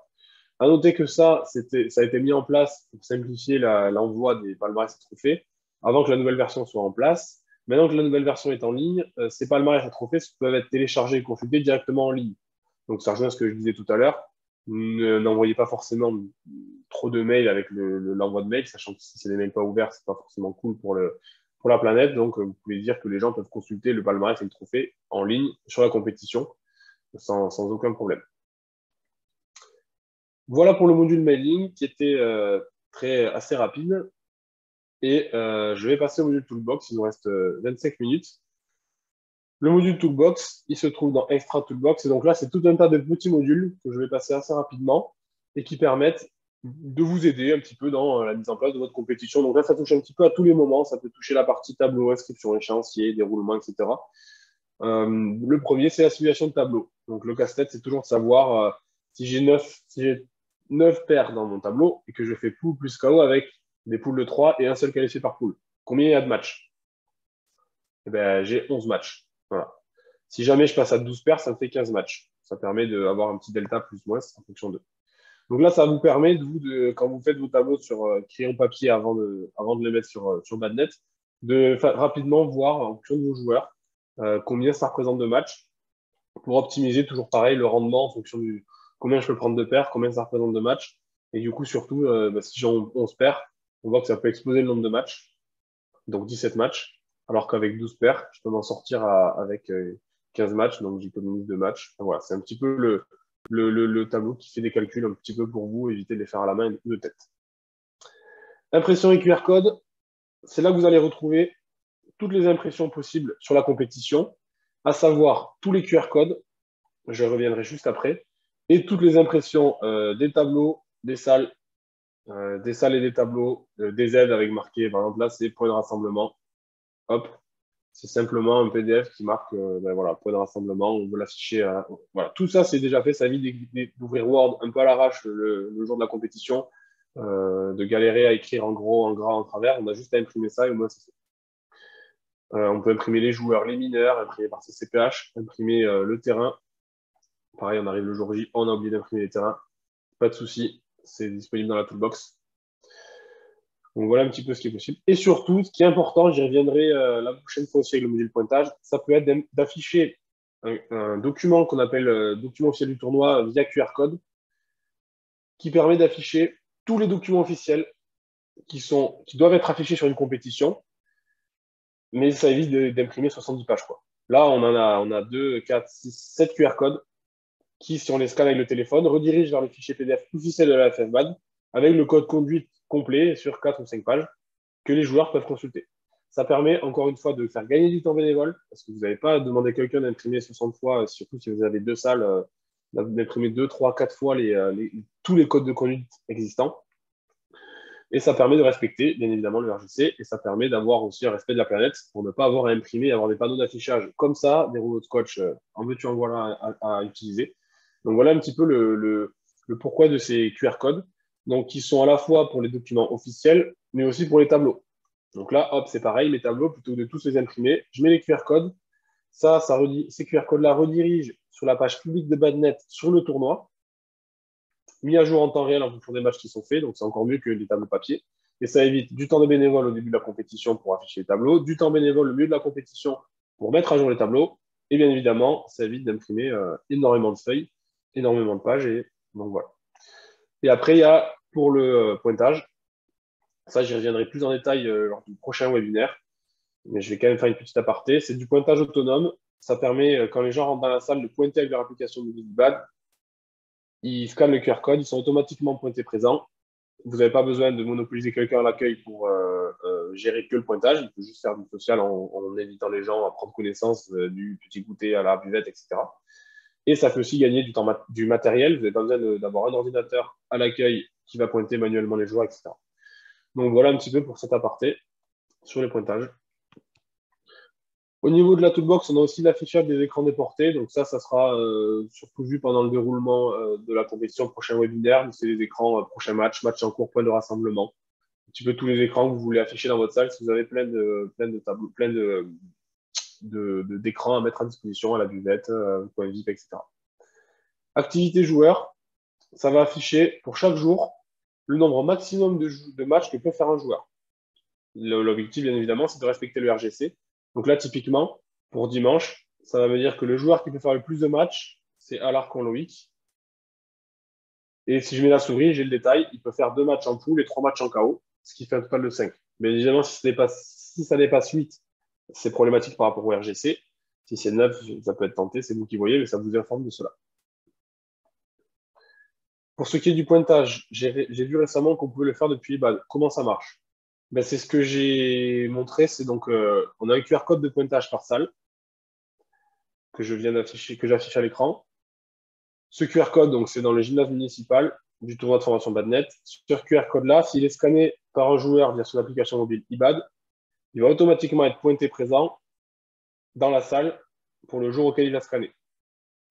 À noter que ça a été mis en place pour simplifier l'envoi des palmarès et trophées avant que la nouvelle version soit en place. Maintenant que la nouvelle version est en ligne, ces palmarès et trophées peuvent être téléchargés et consultés directement en ligne. Donc, ça rejoint ce que je disais tout à l'heure. N'envoyez pas forcément trop de mails avec l'envoi de mails, sachant que si c'est des mails pas ouverts, c'est pas forcément cool pour la planète. Donc, vous pouvez dire que les gens peuvent consulter le palmarès et le trophée en ligne sur la compétition sans aucun problème. Voilà pour le module mailing qui était assez rapide. Et je vais passer au module Toolbox. Il nous reste 25 minutes. Le module Toolbox, il se trouve dans Extra Toolbox. Et donc là, c'est tout un tas de petits modules que je vais passer assez rapidement et qui permettent de vous aider un petit peu dans la mise en place de votre compétition. Donc là, ça touche un petit peu à tous les moments. Ça peut toucher la partie tableau, inscription, échéancier, déroulement, etc. Le premier, c'est la simulation de tableau. Donc le casse-tête, c'est toujours de savoir si j'ai 9 paires dans mon tableau et que je fais poule plus KO avec des poules de 3 et un seul qualifié par poule. Combien il y a de matchs? Eh ben, j'ai 11 matchs. Voilà. Si jamais je passe à 12 paires, ça me fait 15 matchs. Ça permet d'avoir un petit delta plus-moins en fonction d'eux. Donc là, ça vous permet, quand vous faites vos tableaux sur crayon papier avant de les mettre sur Badnet, de rapidement voir en fonction de vos joueurs combien ça représente de matchs pour optimiser toujours pareil le rendement en fonction du combien je peux prendre de paires, combien ça représente de matchs. Et du coup, surtout, si j'ai 11 paires, on voit que ça peut exploser le nombre de matchs, donc 17 matchs, alors qu'avec 12 paires, je peux m'en sortir avec 15 matchs, donc j'économise 2 matchs. Enfin, voilà, c'est un petit peu le tableau qui fait des calculs un petit peu pour vous, éviter de les faire à la main et de tête. Impression et QR code, c'est là que vous allez retrouver toutes les impressions possibles sur la compétition, à savoir tous les QR codes, je reviendrai juste après, et toutes les impressions des tableaux, des salles et des tableaux, des aides avec marqué, par exemple là c'est point de rassemblement, hop, c'est simplement un PDF qui marque voilà, point de rassemblement, on veut l'afficher, voilà, tout ça c'est déjà fait, ça évite d'ouvrir Word un peu à l'arrache le jour de la compétition, de galérer à écrire en gros, en gras, en travers, on a juste à imprimer ça et au moins c'est fait. On peut imprimer les joueurs, les mineurs, imprimer par CCPH, imprimer le terrain. Pareil, on arrive le jour J, on a oublié d'imprimer les terrains. Pas de souci, c'est disponible dans la toolbox. Donc voilà un petit peu ce qui est possible. Et surtout, ce qui est important, j'y reviendrai la prochaine fois aussi avec le module pointage, ça peut être d'afficher un document qu'on appelle document officiel du tournoi via QR code, qui permet d'afficher tous les documents officiels qui doivent être affichés sur une compétition, mais ça évite d'imprimer 70 pages, quoi. Là, on a 2, 4, 6, 7 QR codes qui, si on les scanne avec le téléphone, redirige vers le fichier PDF officiel de la FFBAD avec le code conduite complet sur 4 ou 5 pages que les joueurs peuvent consulter. Ça permet, encore une fois, de faire gagner du temps bénévole parce que vous n'avez pas à demander à quelqu'un d'imprimer 60 fois, surtout si vous avez 2 salles, d'imprimer 2, 3, 4 fois tous les codes de conduite existants. Et ça permet de respecter, bien évidemment, le RGC, et ça permet d'avoir aussi un respect de la planète pour ne pas avoir à imprimer et avoir des panneaux d'affichage comme ça, des rouleaux de scotch en veux-tu en voilà à utiliser. Donc voilà un petit peu le pourquoi de ces QR codes, donc qui sont à la fois pour les documents officiels, mais aussi pour les tableaux. Donc là, hop, c'est pareil, mes tableaux, plutôt que de tous les imprimer, je mets les QR codes. Ces QR codes-là redirigent sur la page publique de Badnet sur le tournoi, mis à jour en temps réel en fonction des matchs qui sont faits, donc c'est encore mieux que les tableaux papier. Et ça évite du temps de bénévole au début de la compétition pour afficher les tableaux, du temps bénévole au milieu de la compétition pour mettre à jour les tableaux, et bien évidemment, ça évite d'imprimer énormément de feuilles, énormément de pages, et donc voilà. Et après, il y a pour le pointage, ça j'y reviendrai plus en détail lors du prochain webinaire, mais je vais quand même faire une petite aparté, c'est du pointage autonome, ça permet, quand les gens rentrent dans la salle, de pointer avec leur application de BigBad. Ils scannent le QR code, ils sont automatiquement pointés présents. Vous n'avez pas besoin de monopoliser quelqu'un à l'accueil pour gérer que le pointage. Il peut juste faire du social en invitant les gens à prendre connaissance du petit goûter à la buvette, etc. Et ça fait aussi gagner du matériel. Vous n'avez pas besoin d'avoir un ordinateur à l'accueil qui va pointer manuellement les joueurs, etc. Donc voilà un petit peu pour cet aparté sur les pointages. Au niveau de la toolbox, on a aussi l'affichage des écrans déportés. Donc ça sera surtout vu pendant le déroulement de la compétition, prochain webinaire. C'est les écrans prochain match, match en cours, point de rassemblement. Un petit peu tous les écrans que vous voulez afficher dans votre salle. Si vous avez plein de tableaux, plein d'écrans à mettre à disposition à la buvette, point VIP, etc. Activité joueur, ça va afficher pour chaque jour le nombre maximum de matchs que peut faire un joueur. L'objectif, bien évidemment, c'est de respecter le RGC. Donc là, typiquement, pour dimanche, ça va me dire que le joueur qui peut faire le plus de matchs, c'est Alarcon Loïc. Et si je mets la souris, j'ai le détail. Il peut faire 2 matchs en poule et 3 matchs en KO, ce qui fait un total de 5. Mais évidemment, si ça dépasse 8, c'est problématique par rapport au RGC. Si c'est 9, ça peut être tenté, c'est vous qui voyez, mais ça vous informe de cela. Pour ce qui est du pointage, j'ai vu récemment qu'on pouvait le faire depuis IBAN. Comment ça marche? Ben, c'est ce que j'ai montré. C'est donc, on a un QR code de pointage par salle que je viens d'afficher, que j'affiche à l'écran. Ce QR code, donc, c'est dans le gymnase municipal du tournoi de formation Badnet. Ce QR code-là, s'il est scanné par un joueur via son application mobile IBAD, il va automatiquement être pointé présent dans la salle pour le jour auquel il va scanner.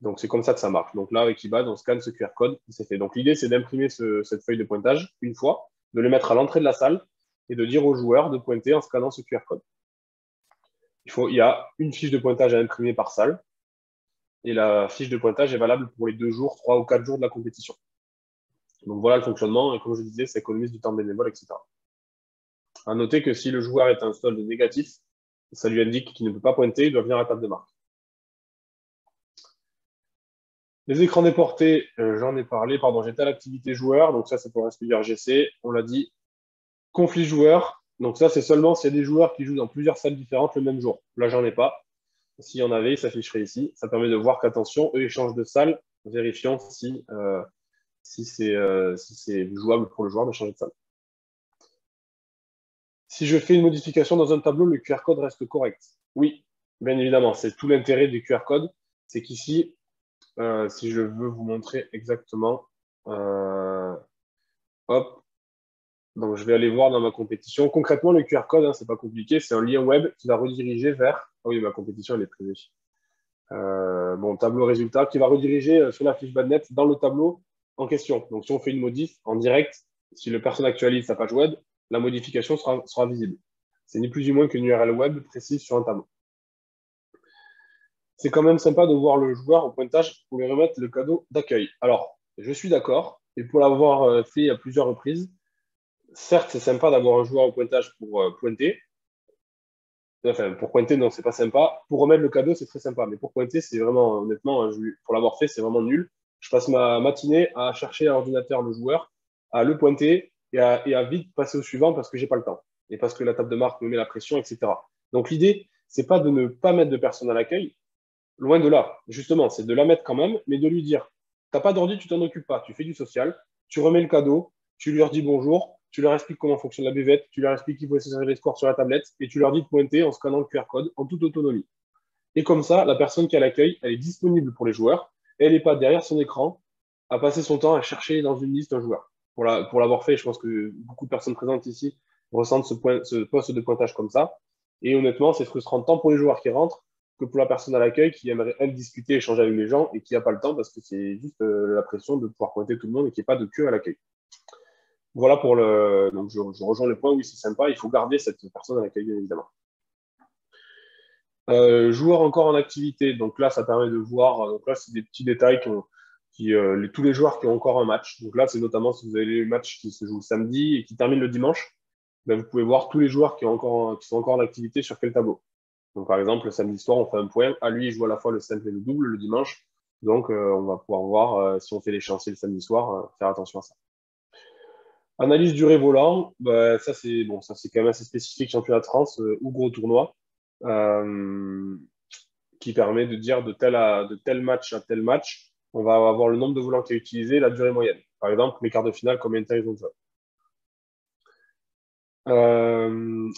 Donc, c'est comme ça que ça marche. Donc là, avec IBAD, on scanne ce QR code et c'est fait. Donc, l'idée, c'est d'imprimer cette feuille de pointage une fois, de le mettre à l'entrée de la salle et de dire au joueur de pointer en scannant ce QR code. Il y a une fiche de pointage à imprimer par salle et la fiche de pointage est valable pour les 2 jours, 3 ou 4 jours de la compétition. Donc voilà le fonctionnement, et comme je disais, ça économise du temps bénévole, etc. À noter que si le joueur est un solde négatif, ça lui indique qu'il ne peut pas pointer, il doit venir à la table de marque. Les écrans déportés, j'en ai parlé, pardon, j'étais à l'activité joueur, donc ça c'est pour l'inscrire RGC, on l'a dit. Conflit joueur, donc ça c'est seulement s'il y a des joueurs qui jouent dans plusieurs salles différentes le même jour. Là j'en ai pas. S'il y en avait, il s'afficherait ici. Ça permet de voir qu'attention, eux ils changent de salle, vérifiant si c'est jouable pour le joueur de changer de salle. Si je fais une modification dans un tableau, le QR code reste correct. Oui, bien évidemment, c'est tout l'intérêt du QR code. C'est qu'ici, si je veux vous montrer exactement, hop, donc je vais aller voir dans ma compétition. Concrètement, le QR code, hein, c'est pas compliqué, c'est un lien web qui va rediriger vers. Ah oui, ma compétition, elle est privée. Bon, tableau résultat qui va rediriger sur la fiche Badnet dans le tableau en question. Donc, si on fait une modif en direct, si le personne actualise sa page web, la modification sera visible. C'est ni plus ni moins qu'une URL web précise sur un tableau. C'est quand même sympa de voir le joueur au pointage pour lui remettre le cadeau d'accueil. Alors, je suis d'accord, et pour l'avoir fait à plusieurs reprises, certes, c'est sympa d'avoir un joueur au pointage pour pointer. Enfin, pour pointer, non, c'est pas sympa. Pour remettre le cadeau, c'est très sympa. Mais pour pointer, c'est vraiment, honnêtement, pour l'avoir fait, c'est vraiment nul. Je passe ma matinée à chercher à l'ordinateur le joueur, à le pointer et à vite passer au suivant parce que j'ai pas le temps. Et parce que la table de marque me met la pression, etc. Donc l'idée, c'est pas de ne pas mettre de personne à l'accueil. Loin de là. Justement, c'est de la mettre quand même, mais de lui dire, t'as pas d'ordi, tu t'en occupes pas. Tu fais du social, tu remets le cadeau, tu leur dis bonjour, tu leur expliques comment fonctionne la buvette, tu leur expliques qu'il faut essayer les scores sur la tablette et tu leur dis de pointer en scannant le QR code en toute autonomie. Et comme ça, la personne qui a l'accueil, elle est disponible pour les joueurs. Elle n'est pas derrière son écran à passer son temps à chercher dans une liste un joueur. Pour l'avoir fait, je pense que beaucoup de personnes présentes ici ressentent ce poste de pointage comme ça. Et honnêtement, c'est frustrant tant pour les joueurs qui rentrent que pour la personne à l'accueil qui aimerait, elle, discuter, échanger avec les gens et qui n'a pas le temps parce que c'est juste la pression de pouvoir pointer tout le monde et qu'il n'y ait pas de queue à l'accueil. Voilà pour le. Donc, je rejoins le point, oui, c'est sympa. Il faut garder cette personne à l'accueil, bien évidemment. Joueurs encore en activité. Donc là, ça permet de voir. Donc là, c'est des petits détails tous les joueurs qui ont encore un match. Donc là, c'est notamment si vous avez les matchs qui se jouent le samedi et qui terminent le dimanche, ben, vous pouvez voir tous les joueurs qui sont encore en activité sur quel tableau. Donc par exemple, le samedi soir, on fait un point. À lui, il joue à la fois le simple et le double le dimanche. Donc on va pouvoir voir si on fait les chanciers le samedi soir, faire attention à ça. Analyse durée volant, bah, ça c'est bon, ça c'est quand même assez spécifique championnat de France ou gros tournoi, qui permet de dire de tel match à tel match, on va avoir le nombre de volants qui est utilisé, la durée moyenne. Par exemple, les quarts de finale, combien de temps ils ont joué.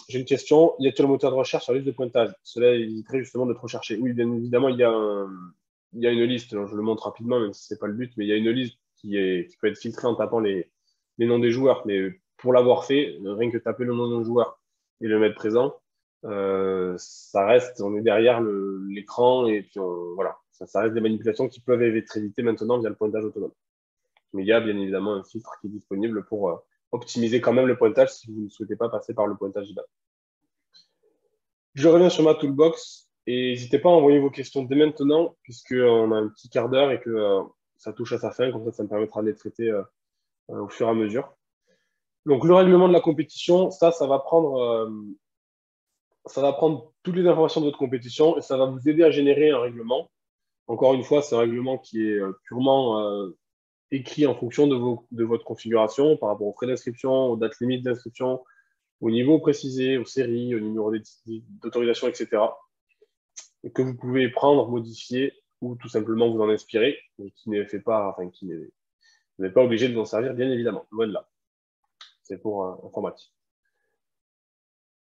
J'ai une question. Y a-t-il un moteur de recherche sur la liste de pointage? Cela éviterait justement de trop chercher. Oui, bien évidemment, il y a une liste. Alors, je le montre rapidement, même si c'est pas le but, mais il y a une liste qui peut être filtrée en tapant les noms des joueurs. Mais pour l'avoir fait, rien que taper le nom d'un joueur et le mettre présent, ça reste, on est derrière l'écran et puis voilà. Ça reste des manipulations qui peuvent être évitées maintenant via le pointage autonome. Mais il y a bien évidemment un filtre qui est disponible pour optimiser quand même le pointage si vous ne souhaitez pas passer par le pointage IBAN. Je reviens sur ma toolbox et n'hésitez pas à envoyer vos questions dès maintenant puisqu'on a un petit quart d'heure et que ça touche à sa fin, comme ça me permettra de les traiter au fur et à mesure. Donc, le règlement de la compétition, ça va prendre toutes les informations de votre compétition et ça va vous aider à générer un règlement. Encore une fois, c'est un règlement qui est purement écrit en fonction de votre configuration, par rapport aux frais d'inscription, aux dates limites d'inscription, au niveau précisé, aux séries, au numéro d'autorisation, etc. Et que vous pouvez prendre, modifier ou tout simplement vous en inspirer, et qui n'est fait pas, enfin, qui n'est, vous n'êtes pas obligé de vous en servir, bien évidemment. Loin de là. C'est pour informatique.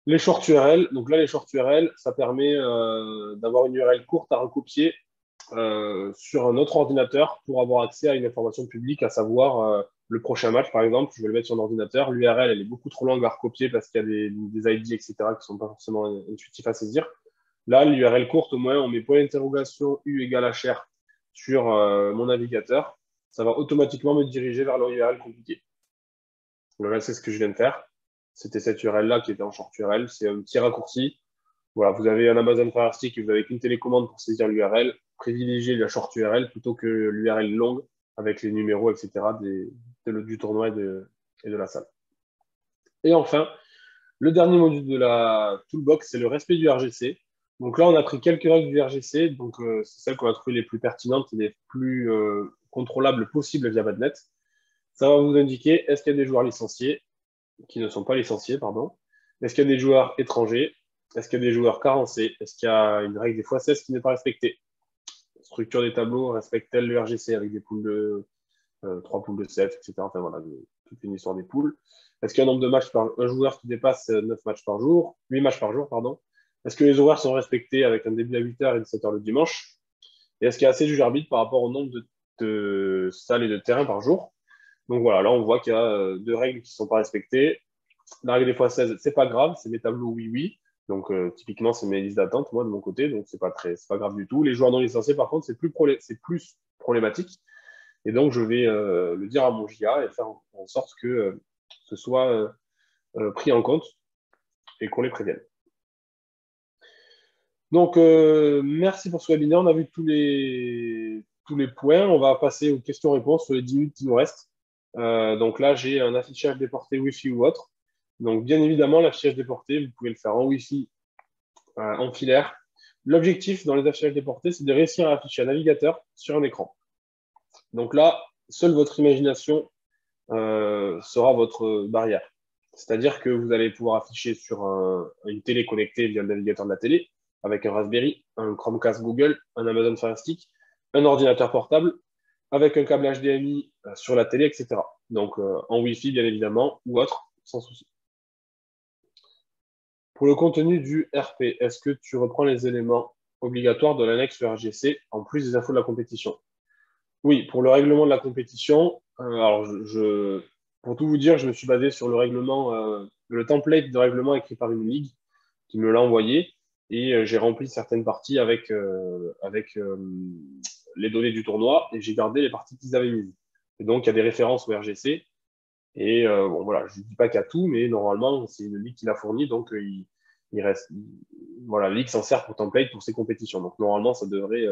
Les shorts URL. Donc là, les shorts URL, ça permet d'avoir une URL courte à recopier sur un autre ordinateur pour avoir accès à une information publique, à savoir le prochain match, par exemple. Je vais le mettre sur un ordinateur. L'URL, elle est beaucoup trop longue à recopier parce qu'il y a des ID, etc., qui ne sont pas forcément intuitifs à saisir. Là, l'URL courte, au moins, on met point d'interrogation U égale HR sur mon navigateur. Ça va automatiquement me diriger vers l'URL compliquée. Là, c'est ce que je viens de faire. C'était cette URL-là qui était en short URL. C'est un petit raccourci. Voilà, vous avez un Amazon Fire Stick et vous avez qu'une télécommande pour saisir l'URL. Privilégiez la short URL plutôt que l'URL longue avec les numéros, etc. du tournoi et de la salle. Et enfin, le dernier module de la toolbox, c'est le respect du RGC. Donc là, on a pris quelques règles du RGC. Donc, c'est celles qu'on a trouvées les plus pertinentes et les plus contrôlables possibles via Badnet. Ça va vous indiquer est-ce qu'il y a des joueurs licenciés, qui ne sont pas licenciés, pardon. Est-ce qu'il y a des joueurs étrangers? Est-ce qu'il y a des joueurs carencés? Est-ce qu'il y a une règle des fois 16 qui n'est pas respectée? Structure des tableaux, respecte-t-elle le RGC avec des poules de 3 poules de 7, etc. Enfin voilà, toute une histoire des poules. Est-ce qu'il y a un nombre de matchs par un joueur qui dépasse 9 matchs par jour, 8 matchs par jour, pardon? Est-ce que les horaires sont respectés avec un début à 8h et 17h le dimanche? Et est-ce qu'il y a assez de juges arbitres par rapport au nombre de salles et de terrains par jour? Donc voilà, là on voit qu'il y a deux règles qui ne sont pas respectées. La règle des fois 16, c'est pas grave, c'est mes tableaux oui. Donc typiquement, c'est mes listes d'attente, moi de mon côté, donc c'est pas grave du tout. Les joueurs non licenciés, par contre, c'est plus problématique. Et donc je vais le dire à mon JA et faire en sorte que ce soit pris en compte et qu'on les prévienne. Donc merci pour ce webinaire, on a vu tous les points. On va passer aux questions-réponses sur les 10 minutes qui nous restent. Donc là, j'ai un affichage déporté Wi-Fi ou autre. Donc, bien évidemment, l'affichage déporté, vous pouvez le faire en Wi-Fi, en filaire. L'objectif dans les affichages déportés, c'est de réussir à afficher un navigateur sur un écran. Donc là, seule votre imagination sera votre barrière. C'est-à-dire que vous allez pouvoir afficher sur une télé connectée via le navigateur de la télé, avec un Raspberry, un Chromecast Google, un Amazon Fire Stick, un ordinateur portable, avec un câble HDMI sur la télé, etc. Donc en Wi-Fi, bien évidemment, ou autre, sans souci. Pour le contenu du RP, est-ce que tu reprends les éléments obligatoires de l'annexe RGC en plus des infos de la compétition? Oui, pour le règlement de la compétition, alors pour tout vous dire, je me suis basé sur le règlement, le template de règlement écrit par une ligue qui me l'a envoyé et j'ai rempli certaines parties avec les données du tournoi et j'ai gardé les parties qu'ils avaient mises. Et donc, il y a des références au RGC et bon, voilà, je ne dis pas qu'il y a tout, mais normalement, c'est une ligue qui l'a fourni, donc voilà, la ligue s'en sert pour template pour ses compétitions. Donc, normalement, ça devrait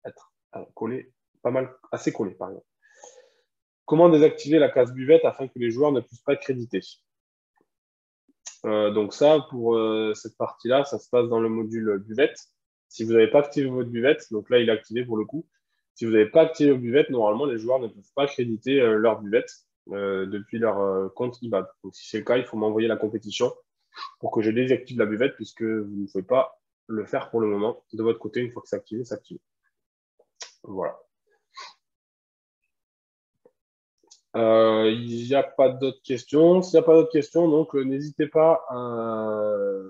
être collé, pas mal, assez collé, par exemple. Comment désactiver la case buvette afin que les joueurs ne puissent pas être crédités? Donc ça, pour cette partie-là, ça se passe dans le module buvette. Si vous n'avez pas activé votre buvette, donc là, il est activé pour le coup. Si vous n'avez pas activé votre buvette, normalement, les joueurs ne peuvent pas créditer leur buvette depuis leur compte IBAD. Donc si c'est le cas, il faut m'envoyer la compétition pour que je désactive la buvette puisque vous ne pouvez pas le faire pour le moment. De votre côté, une fois que c'est activé, c'est activé. Voilà. Il n'y a pas d'autres questions. S'il n'y a pas d'autres questions, donc n'hésitez pas à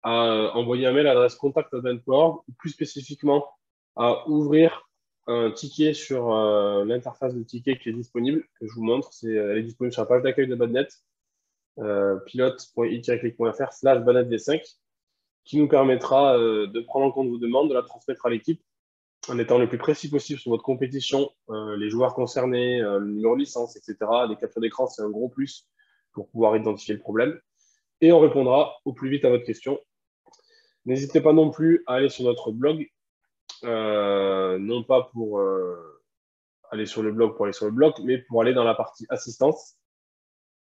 envoyer un mail à l'adresse contact@badnet.org ou plus spécifiquement à ouvrir un ticket sur l'interface de ticket qui est disponible, que je vous montre. Elle est disponible sur la page d'accueil de Badnet, pilote.i-click.fr/badnetv5, qui nous permettra de prendre en compte vos demandes, de la transmettre à l'équipe en étant le plus précis possible sur votre compétition, les joueurs concernés, leur licence, etc. Les captures d'écran, c'est un gros plus pour pouvoir identifier le problème. Et on répondra au plus vite à votre question. N'hésitez pas non plus à aller sur notre blog, non pas pour aller sur le blog pour aller sur le blog, mais pour aller dans la partie assistance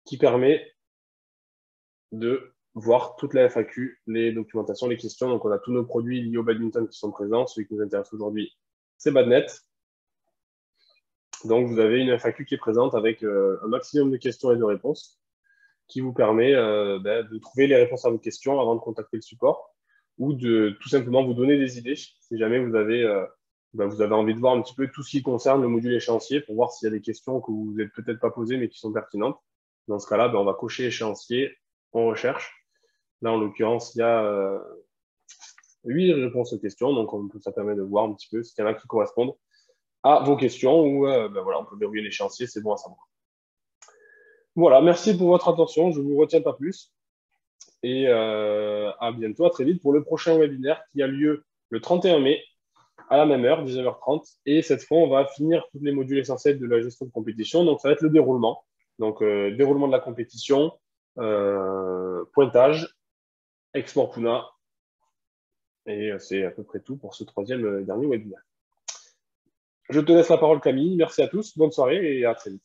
qui permet de voir toute la FAQ, les documentations, les questions. Donc, on a tous nos produits liés au badminton qui sont présents. Celui qui nous intéresse aujourd'hui, c'est Badnet. Donc, vous avez une FAQ qui est présente avec un maximum de questions et de réponses qui vous permet de trouver les réponses à vos questions avant de contacter le support ou de tout simplement vous donner des idées si jamais vous avez envie de voir un petit peu tout ce qui concerne le module échéancier pour voir s'il y a des questions que vous n'êtes peut-être pas posées mais qui sont pertinentes. Dans ce cas-là, on va cocher échéancier, on recherche. Là, en l'occurrence, il y a 8 réponses aux questions, donc ça permet de voir un petit peu s'il y en a qui correspondent à vos questions ou voilà, on peut verrouiller l'échéancier, c'est bon à savoir. Voilà, merci pour votre attention, je ne vous retiens pas plus. Et à bientôt, à très vite pour le prochain webinaire qui a lieu le 31 mai à la même heure, 19h30. Et cette fois, on va finir tous les modules essentiels de la gestion de compétition. Donc, ça va être le déroulement. Donc, déroulement de la compétition, pointage, export Puna. Et c'est à peu près tout pour ce troisième et dernier webinaire. Je te laisse la parole, Camille. Merci à tous. Bonne soirée et à très vite.